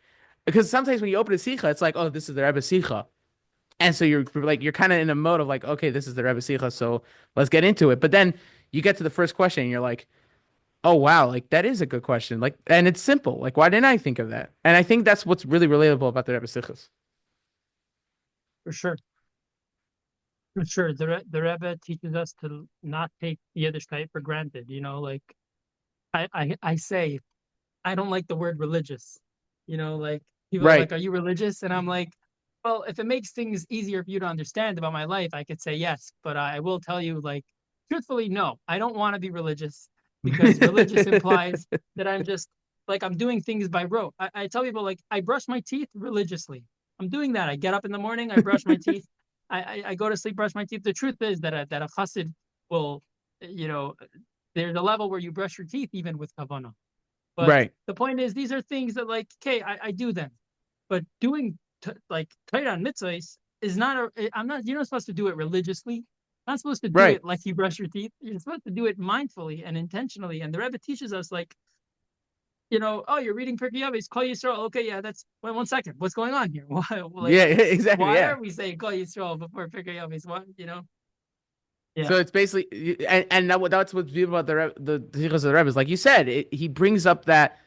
because sometimes when you open a Sicha, it's like, oh, this is the Rebbe Sicha. And so you're kind of in a mode of like, okay, this is the Rebbe Sicha, so let's get into it. But then you get to the first question, and you're like, oh wow, like that is a good question. Like, and it's simple. Like, why didn't I think of that? And I think that's what's really relatable about the Rebbe Sichos. for sure. For sure. The Rebbe teaches us to not take Yiddishkeit for granted. Like I say, I don't like the word religious. Like people are Right. like, "Are you religious?" And I'm like, well, if it makes things easier for you to understand about my life, I could say yes. But I will tell you, like, truthfully, no, I don't want to be religious, because religious implies that I'm just like I'm doing things by rote. I tell people like I brush my teeth religiously. I'm doing that. I get up in the morning, I brush my teeth. I go to sleep, brush my teeth. The truth is that a chassid will, you know, there's a level where you brush your teeth even with kavanah. But Right. the point is, these are things that, like, okay, I do them, but doing like Torah and mitzvahs is not I'm not. You're not supposed to do it religiously. You're not supposed to do Right. it like you brush your teeth. You're supposed to do it mindfully and intentionally. And the Rebbe teaches us, like, oh, you're reading Pirkei Avos, Kol Yisrael. Okay, yeah, that's wait, 1 second. What's going on here? Why, like, Yeah, exactly. why Yeah. are we saying Kol Yisrael before Pirkei Avos? What, Yeah, So it's basically, and that's what's beautiful about the Sichos of the Rebbe is, like you said, he brings up that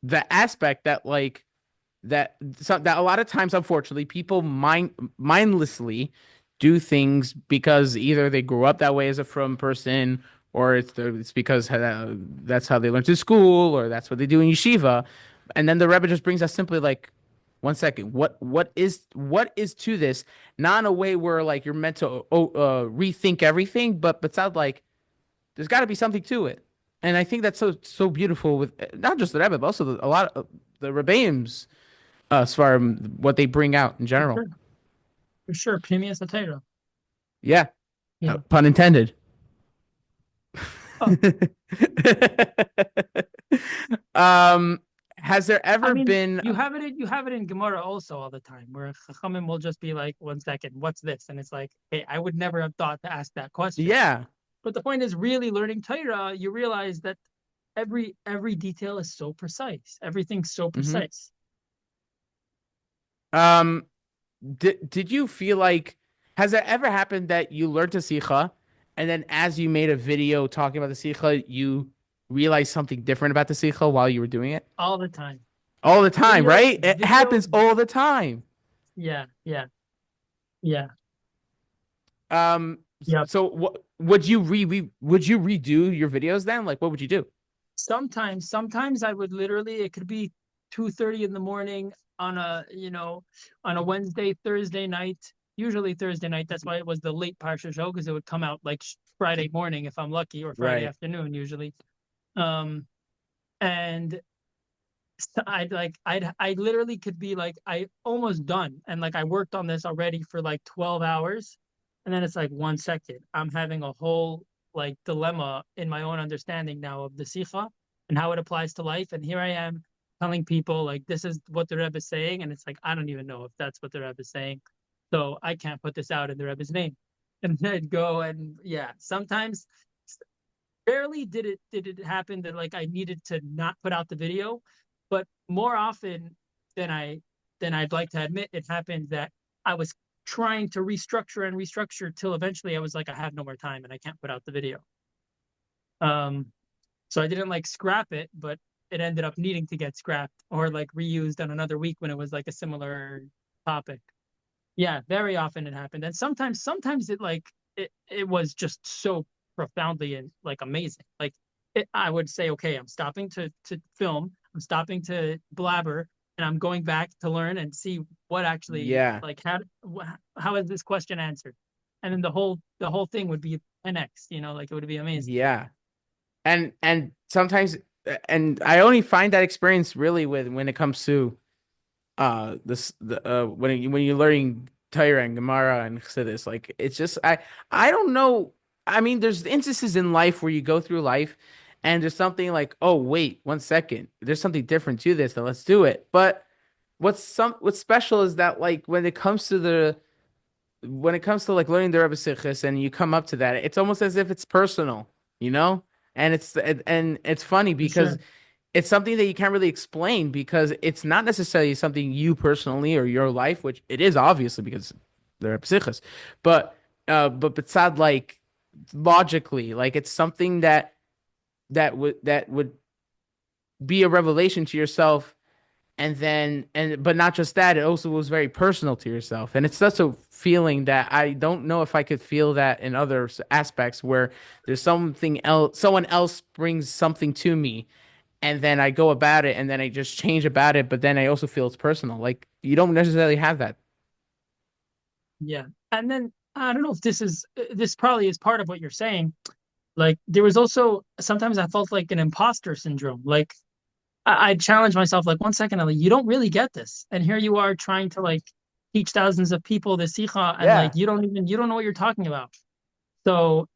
the aspect that like that a lot of times, unfortunately, people mindlessly do things because either they grew up that way as a from person, or it's because that's how they learn to school, or that's what they do in yeshiva, and then the Rebbe just brings us simply like, 1 second, what is to this? Not in a way where like you're meant to rethink everything, but sound like there's got to be something to it, and I think that's so beautiful with not just the Rebbe, but also a lot of the Rebbeim's as far what they bring out in for general. sure, for sure. Pnimius Torah. Yeah, Yeah. pun intended. Oh, um, has there I ever mean, been? you have it in Gemara also all the time, where Chachamim will just be like, 1 second, what's this? And it's like, hey, I would never have thought to ask that question. Yeah. But the point is, really learning Torah, you realize that every detail is so precise. Everything's so Hmm. precise. Um, did you feel like, has it ever happened that you learned a sikha, and then as you made a video talking about the sikha, you realized something different about the sikha while you were doing it? All the time. All the time, Video, right? It video, happens all the time. yeah, yeah, yeah, Um, yep. so what would you redo your videos then? Like, what would you do? Sometimes I would literally, it could be 2:30 in the morning on a Wednesday, Thursday night, usually Thursday night. That's why it was the late Parsha show, because it would come out like Friday morning if I'm lucky, or Friday Right. afternoon usually. Um, and I literally could be like, I almost done, and like I worked on this already for like 12 hours, and then it's like, 1 second, I'm having a whole like dilemma in my own understanding now of the Sikha and how it applies to life, and here I am telling people like this is what the Rebbe is saying, and it's like I don't even know if that's what the Rebbe is saying, so I can't put this out in the Rebbe's name. And then go, and yeah, sometimes, rarely did it happen that like I needed to not put out the video, but more often than I'd like to admit, it happened that I was trying to restructure till eventually I was like, I have no more time and I can't put out the video. Um, so I didn't like scrap it, but it ended up needing to get scrapped or like reused on another week when it was like a similar topic. Yeah, very often it happened. And sometimes it like it was just so profoundly and like amazing. Like I would say, okay, I'm stopping to film, I'm stopping to blabber, and I'm going back to learn and see what actually Yeah. like how is this question answered? And then the whole thing would be 10x, like it would be amazing. Yeah. And sometimes, and I only find that experience really with when it comes to this the when you're learning Torah and Gemara and Chassidus, like it's just I don't know. I mean, there's instances in life where you go through life and there's something like, oh wait, 1 second, there's something different to this, then let's do it. But what's special is that like when it comes to like learning the Rebbe Sichos and you come up to that, it's almost as if it's personal, you know? And it's funny For because sure. it's something that you can't really explain because it's not necessarily something you personally or your life, which it is obviously because they're Sichos, but besides like logically, like it's something that would be a revelation to yourself, and then but not just that, it also was very personal to yourself, and it's such a feeling that I don't know if I could feel that in other aspects where there's something else, someone else brings something to me and then I go about it and then I just change about it, but then I also feel it's personal. Like you don't necessarily have that. Yeah. And then I don't know if this probably is part of what you're saying. Like there was also sometimes I felt like an imposter syndrome. Like I challenge myself like 1 second, I'm like, you don't really get this. And here you are trying to like teach thousands of people the Sikha and like Yeah. you don't know what you're talking about. So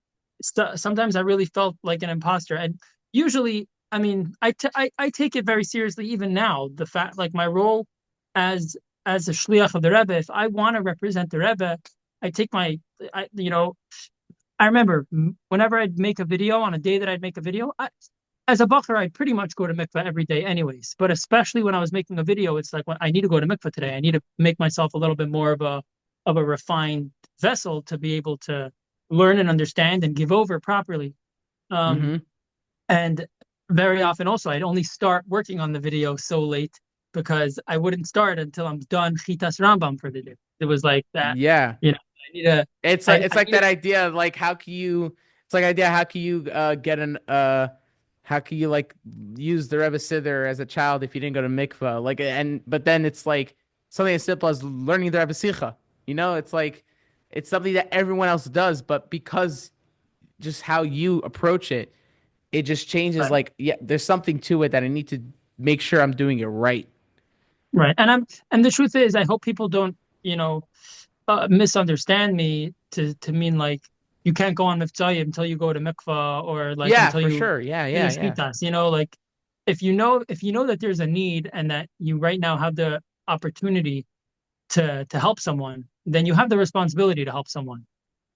sometimes I really felt like an imposter. And usually, I mean, I take it very seriously even now. The fact like my role as as a shliach of the Rebbe, if I want to represent the Rebbe, I take my I remember whenever I'd make a video on a day that I'd make a video, as a bacher, I'd pretty much go to mikveh every day anyways. But especially when I was making a video, it's like, well, I need to go to mikveh today. I need to make myself a little bit more of a refined vessel to be able to learn and understand and give over properly. Um, Mm-hmm. and very often also, I'd only start working on the video so late because I wouldn't start until I'm done Chitas Rambam for the day. It was like that, Yeah. I need to, It's I like need to, that idea of like how can you it's like idea how can you get an how can you like use the Rebbe Siddur as a child if you didn't go to mikvah, like, and but then it's like something as simple as learning the Rebbe Sikha, it's like it's something that everyone else does, but because just how you approach it, it just changes. right, Like, yeah, there's something to it that I need to make sure I'm doing it right. right. And the truth is, I hope people don't, misunderstand me to mean like you can't go on Mitzvah until you go to mikvah or like Yeah, until for you sure. Yeah, yeah, finish yeah. chitas. Like if you know that there's a need and that you right now have the opportunity to help someone, then you have the responsibility to help someone.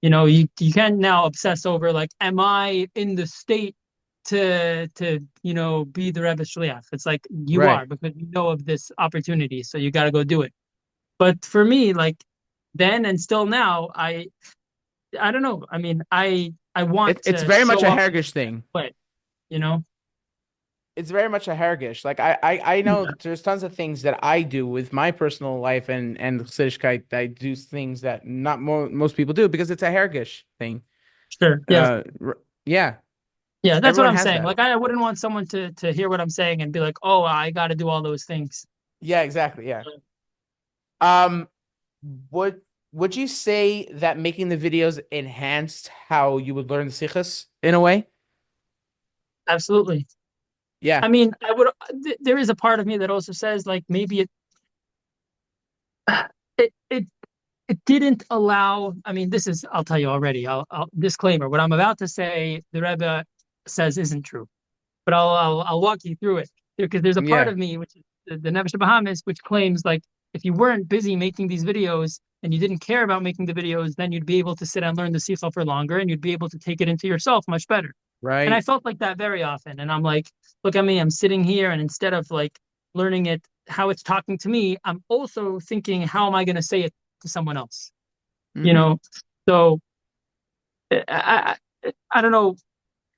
You can't now obsess over like, am I in the state to be the Rebbe Shliach? It's like you Right. are because you know of this opportunity, so you got to go do it. But for me, like then and still now, I don't know. I mean, I want It's to very much show a up in the Hergish best thing. way, you know? It's very much a Hergish. Like I know Yeah, that there's tons of things that I do with my personal life and Chassidishkeit. I do things that not most people do because it's a Hergish thing. sure. Yeah. Uh, yeah, Yeah, that's what everyone I'm has saying. that. Like I wouldn't want someone to hear what I'm saying and be like, "Oh, I got to do all those things." Yeah, exactly. Yeah. Um, would would you say that making the videos enhanced how you would learn the Sichos in a way? Absolutely. Yeah. I mean, there is a part of me that also says like maybe it it it didn't allow. I mean, I'll tell you already. I'll disclaimer. What I'm about to say, the Rebbe says isn't true, but I'll walk you through it because there's a part Yeah. of me which is the Nefesh Bahamis which claims like if you weren't busy making these videos and you didn't care about making the videos, then you'd be able to sit and learn the Sifra for longer and you'd be able to take it into yourself much better. And I Right. felt like that very often. And I'm like, look at me, I'm sitting here and instead of like learning it how it's talking to me, I'm also thinking, how am I going to say it to someone else? You Hmm. know, so I don't know.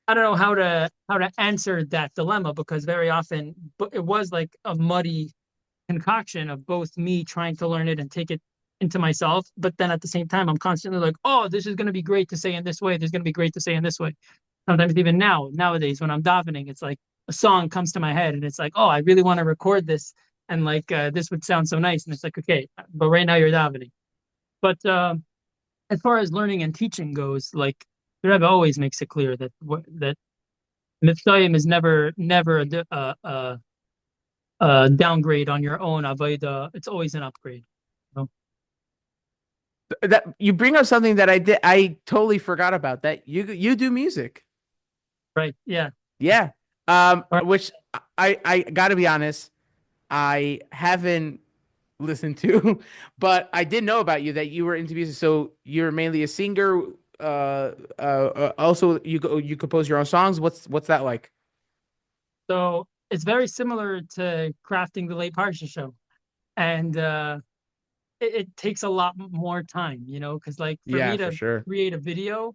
I don't know how to answer that dilemma because very often it was like a muddy concoction of both me trying to learn it and take it into myself, but then at the same time, I'm constantly like, oh, this is going to be great to say in this way. There's going to be great to say in this way. Sometimes even nowadays, when I'm davening, it's like a song comes to my head and it's like, oh, I really want to record this and like this would sound so nice. And it's like, okay, but right now you're davening. But as far as learning and teaching goes, like the Rebbe always makes it clear that that Mitzrayim is never a downgrade on your own avodah. It's always an upgrade. You That you bring up something that I totally forgot about, that you do music. right? Yeah. Yeah. All right. Which I gotta be honest, I haven't listened to, but I did know about you that you were into music. So you're mainly a singer. Also you compose your own songs. What's that like? So it's very similar to crafting the late Parsha show, and it takes a lot more time, because like for Yeah, me for to sure. create a video,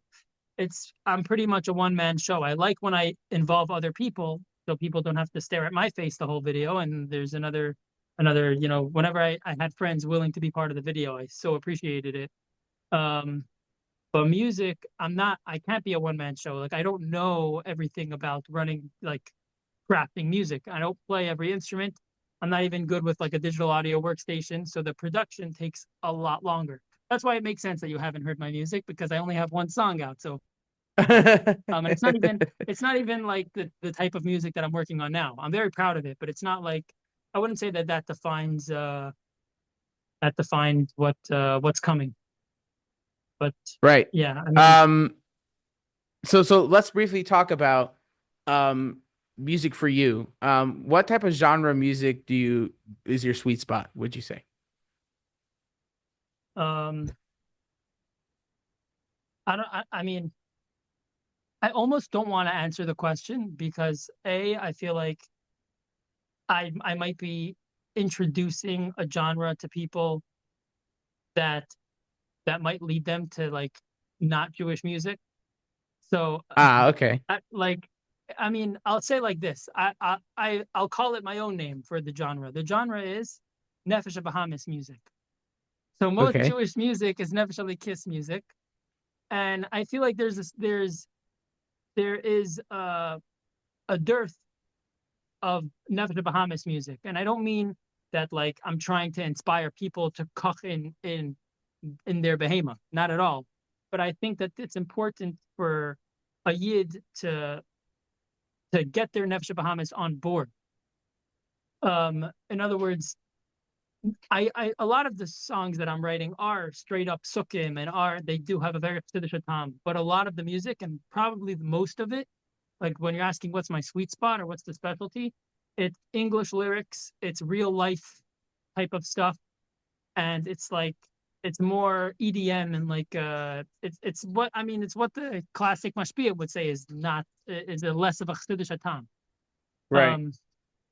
I'm pretty much a one man show. I like when I involve other people, so people don't have to stare at my face the whole video. And there's another, whenever I had friends willing to be part of the video, I so appreciated it. Um, but music, I can't be a one man show. Like I don't know everything about running like crafting music. I don't play every instrument. I'm not even good with like a digital audio workstation, so the production takes a lot longer. That's why it makes sense that you haven't heard my music because I only have one song out. So and it's not even like the type of music that I'm working on now. I'm very proud of it, but it's not like I wouldn't say that defines what's coming. But Right. yeah, I mean, Um, so let's briefly talk about um music for you. What type of genre music is your sweet spot, would you say? um, I don't. I mean, I almost don't want to answer the question because I feel like I might be introducing a genre to people that might lead them to like not Jewish music. So Ah, okay. like I mean, I'll say like this. I'll call it my own name for the genre. The genre is Nefesh Bahamis music. So most Okay. Jewish music is Nefesh Kiss music, and I feel like there is a dearth of Nefesh Bahamis music, and I don't mean that like I'm trying to inspire people to koch in their behema, not at all. But I think that it's important for a yid to get their Nefesh Bahamis on board. In other words, a lot of the songs that I'm writing are straight up sukkim and they do have a very chiddush tam, but a lot of the music and probably the most of it, like when you're asking what's my sweet spot or what's the specialty, it's English lyrics, it's real life type of stuff, and it's like it's more EDM and like it's what I mean it's what the classic Mashpia would say is a less of a chiddush tam. Right. Um,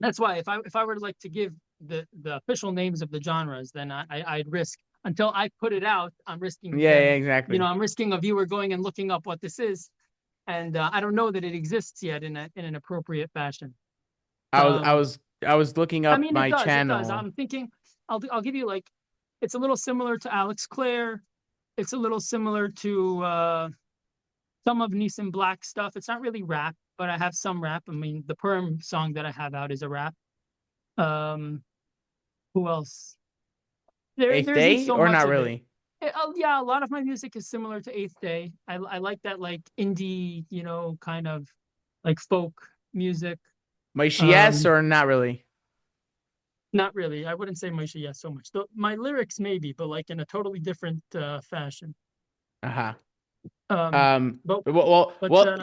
that's why if I were to like to give the official names of the genres, then I'd risk until I put it out. I'm risking Yeah, yeah, them. exactly. I'm risking a viewer going and looking up what this is, and I don't know that it exists yet in an appropriate fashion. I was I Um, was I was looking I up mean, it my does. It does. channel. I'm thinking. I'll give you like, it's a little similar to Alex Clare. It's a little similar to some of Neeson Black stuff. It's not really rap, but I have some rap. I mean, the Perm song that I have out is a rap. Um, who else? Eighth There isn't Day so or much not of it. really? Yeah, a lot of my music is similar to Eighth Day. I like that like indie, kind of like folk music. Yes Um, or not really? Not really. I wouldn't say Moshe yes so much. My lyrics maybe, but like in a totally different fashion. Uh-huh. Um, but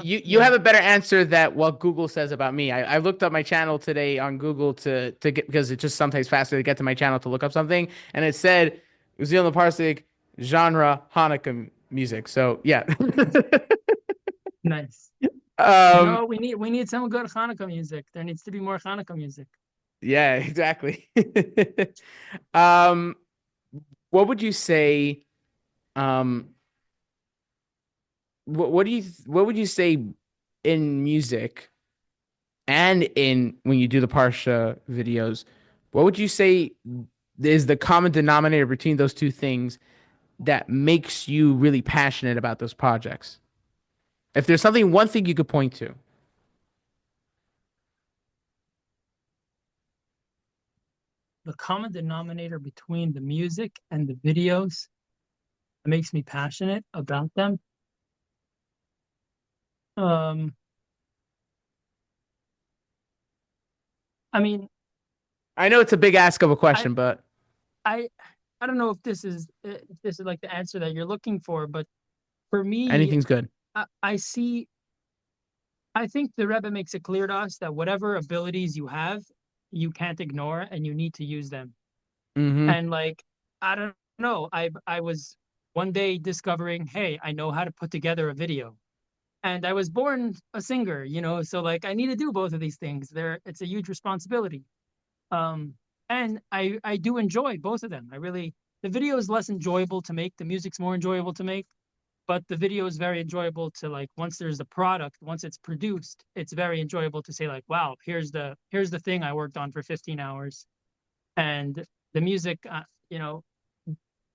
You yeah, have a better answer that what Google says about me. I looked up my channel today on Google to get, because it's just sometimes faster to get to my channel to look up something, and it said Uziel Naparstek, genre Hanukkah music. So yeah. nice. um We need some good Hanukkah music. There needs to be more Hanukkah music. Yeah, exactly. Um, what would you say? Um, what would you say in music and in when you do the Parsha videos? What would you say is the common denominator between those two things that makes you really passionate about those projects? If there's something, one thing you could point to. The common denominator between the music and the videos that makes me passionate about them. Um, I mean, I know it's a big ask of a I question, but I I don't know if this is like the answer that you're looking for, but for me, anything's good. I see. I think the Rebbe makes it clear to us that whatever abilities you have, you can't ignore and you need to use them. Mm-hmm. And like, I don't know, I was one day discovering, hey, I know how to put together a video. And I was born a singer, so like I need to do both of these things. It's a huge responsibility. Um, and I do enjoy both of them. The video is less enjoyable to make, the music's more enjoyable to make, but the video is very enjoyable to like once there's the product, once it's produced, it's very enjoyable to say like, wow, here's the thing I worked on for 15 hours. And the music,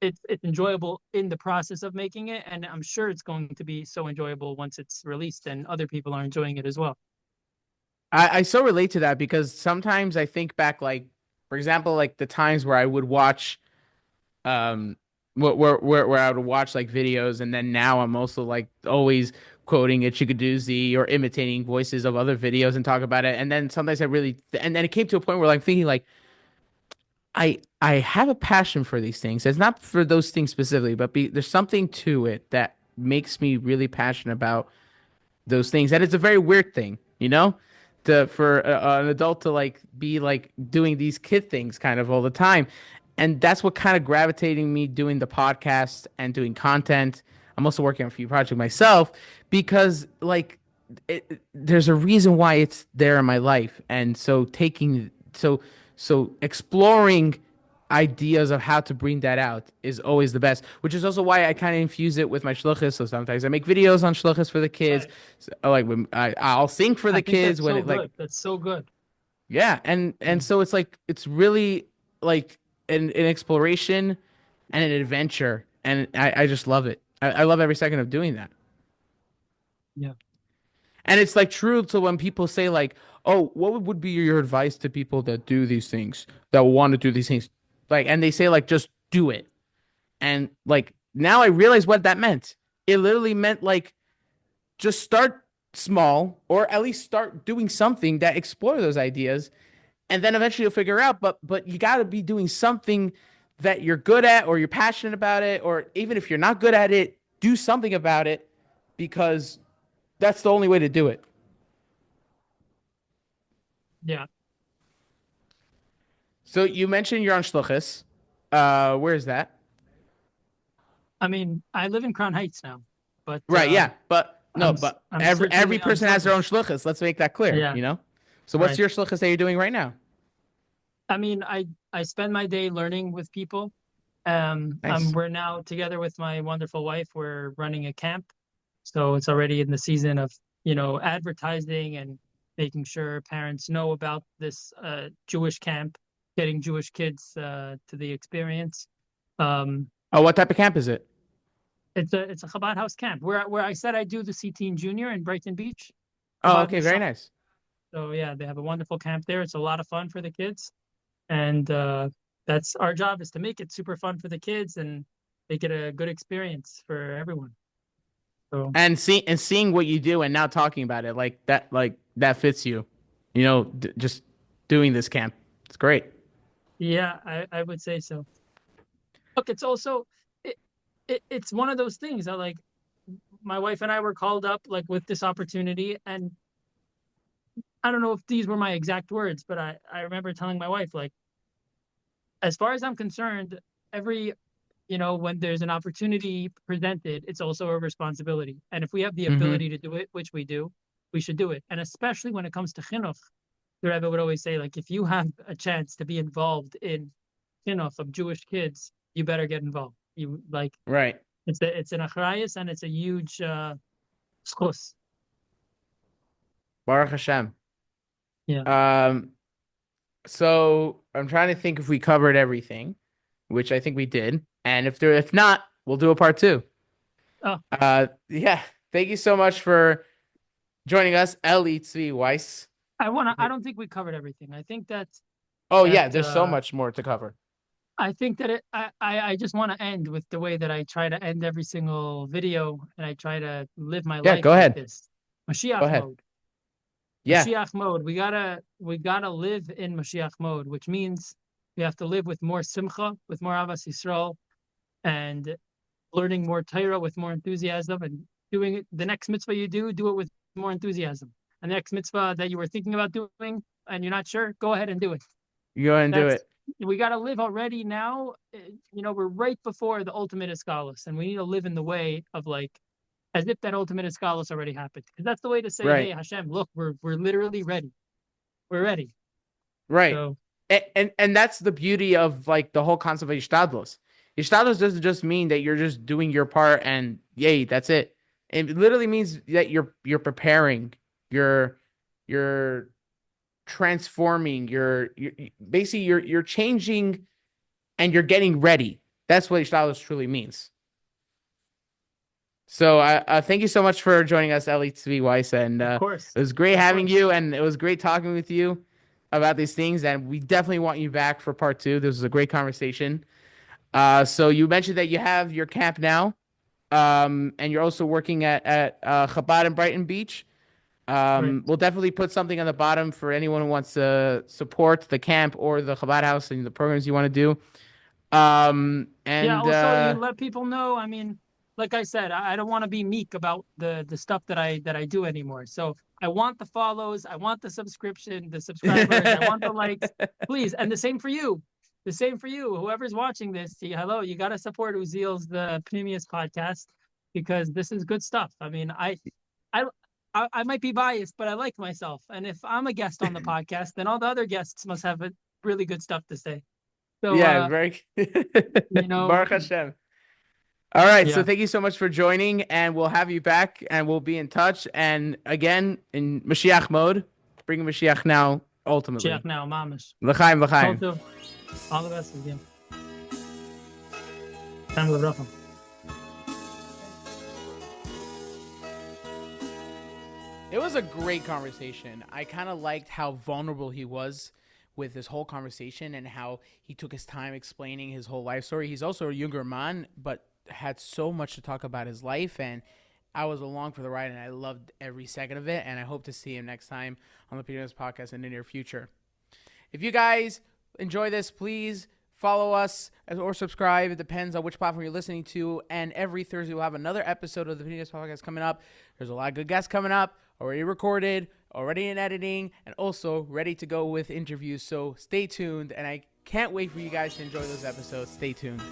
it's enjoyable in the process of making it, and I'm sure it's going to be so enjoyable once it's released and other people are enjoying it as well. I so relate to that because sometimes I think back, like, for example, like the times where I would watch, um, where I would watch like videos, and then now I'm also like always quoting a Chickadoozy or imitating voices of other videos and talk about it. And then sometimes and then it came to a point where I'm thinking like, I have a passion for these things. It's not for those things specifically, but there's something to it that makes me really passionate about those things. And it's a very weird thing, for an adult to like be like doing these kid things kind of all the time. And that's what kind of gravitating me doing the podcast and doing content. I'm also working on a few projects myself because like there's a reason why it's there in my life. And so so exploring ideas of how to bring that out is always the best, which is also why I kind of infuse it with my shluchas. So sometimes I make videos on shluchas for the kids. Right. So, like I'll sing for I the think kids that's when so it like good. That's so good. yeah, and so it's like it's really like an exploration and an adventure, and I just love it. I love every second of doing that. Yeah. And it's like true to when people say like, "Oh, what would be your advice to people that do these things, that want to do these things?" Like, and they say like, "Just do it." And like now I realize what that meant. It literally meant like just start small or at least start doing something that explore those ideas and then eventually you'll figure out but you got to be doing something that you're good at or you're passionate about it or even if you're not good at it, do something about it because that's the only way to do it. Yeah. So you mentioned you're on shluchis. Where is that? I mean, I live in Crown Heights now, but Right, yeah, but no, but I'm every certainly on person has their own shluchas. shluchas. Let's make that clear, Yeah, So what's right. your shluchas that you're doing right now? I mean, I spend my day learning with people. Nice. We're now together with my wonderful wife. We're running a camp, so it's already in the season of, advertising and making sure parents know about this Jewish camp, getting Jewish kids to the experience. Um, Oh, what type of camp is it? it's a Chabad house camp where I said I do the CTeen Junior in Brighton Beach, Oh, Chabad okay, very Masal. nice. So yeah, they have a wonderful camp there. It's a lot of fun for the kids, and that's our job is to make it super fun for the kids and make it a good experience for everyone. So And seeing what you do and now talking about it like that fits you, just doing this camp. It's great. yeah, I would say so. Look, it's also it, it's one of those things that like my wife and I were called up like with this opportunity, and I don't know if these were my exact words, but I remember telling my wife like, as far as I'm concerned, every when there's an opportunity presented, it's also a responsibility. And if we have the Mm-hmm. ability to do it, which we do, we should do it. And especially when it comes to chinuch, the Rebbe would always say, like, if you have a chance to be involved in chinuch of Jewish kids, you better get involved. You like Right. it's an achrayus and it's a huge schus. Baruch Hashem. Yeah. So I'm trying to think if we covered everything, which I think we did. And if not, we'll do a part 2. Oh, Yeah. Thank you so much for joining us, Tzvi Weiss. I don't think we covered everything. I think that Oh that yeah, there's so much more to cover. I think that I just want to end with the way that I try to end every single video, and I try to live my Yeah, life go like ahead. this. Go Mashiach ahead. mode. Yeah. Mashiach mode. We gotta live in Mashiach mode, which means we have to live with more simcha, with more avas Yisrael, and learning more Torah with more enthusiasm, and doing it. The next mitzvah you do it with more enthusiasm. And the next mitzvah that you were thinking about doing and you're not sure, go ahead and do it. You go ahead and do That's it. We got to live already now. We're right before the ultimate escalos, and we need to live in the way of like as if that ultimate escalos already happened. Because that's the way to say, Right. hey Hashem, look, we're literally ready. We're ready. Right. So And that's the beauty of like the whole concept of Ishtadlos. Ishtadlos doesn't just mean that you're just doing your part and yay, that's it. It literally means that you're preparing, you're transforming, you're basically you're changing and you're getting ready. That's what Ishtadlos truly means. So thank you so much for joining us, Tzvi Weiss, and of course, it was great of having course. you, and it was great talking with you about these things, and we definitely want you back for part 2. This was a great conversation. So you mentioned that you have your camp now, and you're also working at Chabad in Brighton Beach. Right. We'll definitely put something on the bottom for anyone who wants to support the camp or the Chabad house and the programs you want to do. Yeah. And Also, you let people know. I mean, like I said, I don't want to be meek about the stuff that I do anymore. So I want the follows, I want the subscription, the subscribers, I want the likes, please. And the same for you. The same for you. Whoever's watching this, hello, you got to support Uziel's the Pneumius podcast because this is good stuff. I mean, I, I might be biased, but I like myself. And if I'm a guest on the podcast, then all the other guests must have really good stuff to say. So, yeah, very you know, Baruch Hashem. All right, so yeah. thank you so much for joining, and we'll have you back, and we'll be in touch. And again, in Mashiach mode, bring Mashiach now, ultimately. Mashiach now, mamish. L'chaim, l'chaim. All the best again. Time with Rachel. It was a great conversation. I kind of liked how vulnerable he was with this whole conversation and how he took his time explaining his whole life story. He's also a younger man, but had so much to talk about his life, and I was along for the ride, and I loved every second of it, and I hope to see him next time on the PDS podcast in the near future. If you guys enjoy this, please follow us or subscribe. It depends on which platform you're listening to, and every Thursday we'll have another episode of the PDS podcast coming up. There's a lot of good guests coming up, already recorded, already in editing, and also ready to go with interviews, so stay tuned, and I can't wait for you guys to enjoy those episodes. Stay tuned.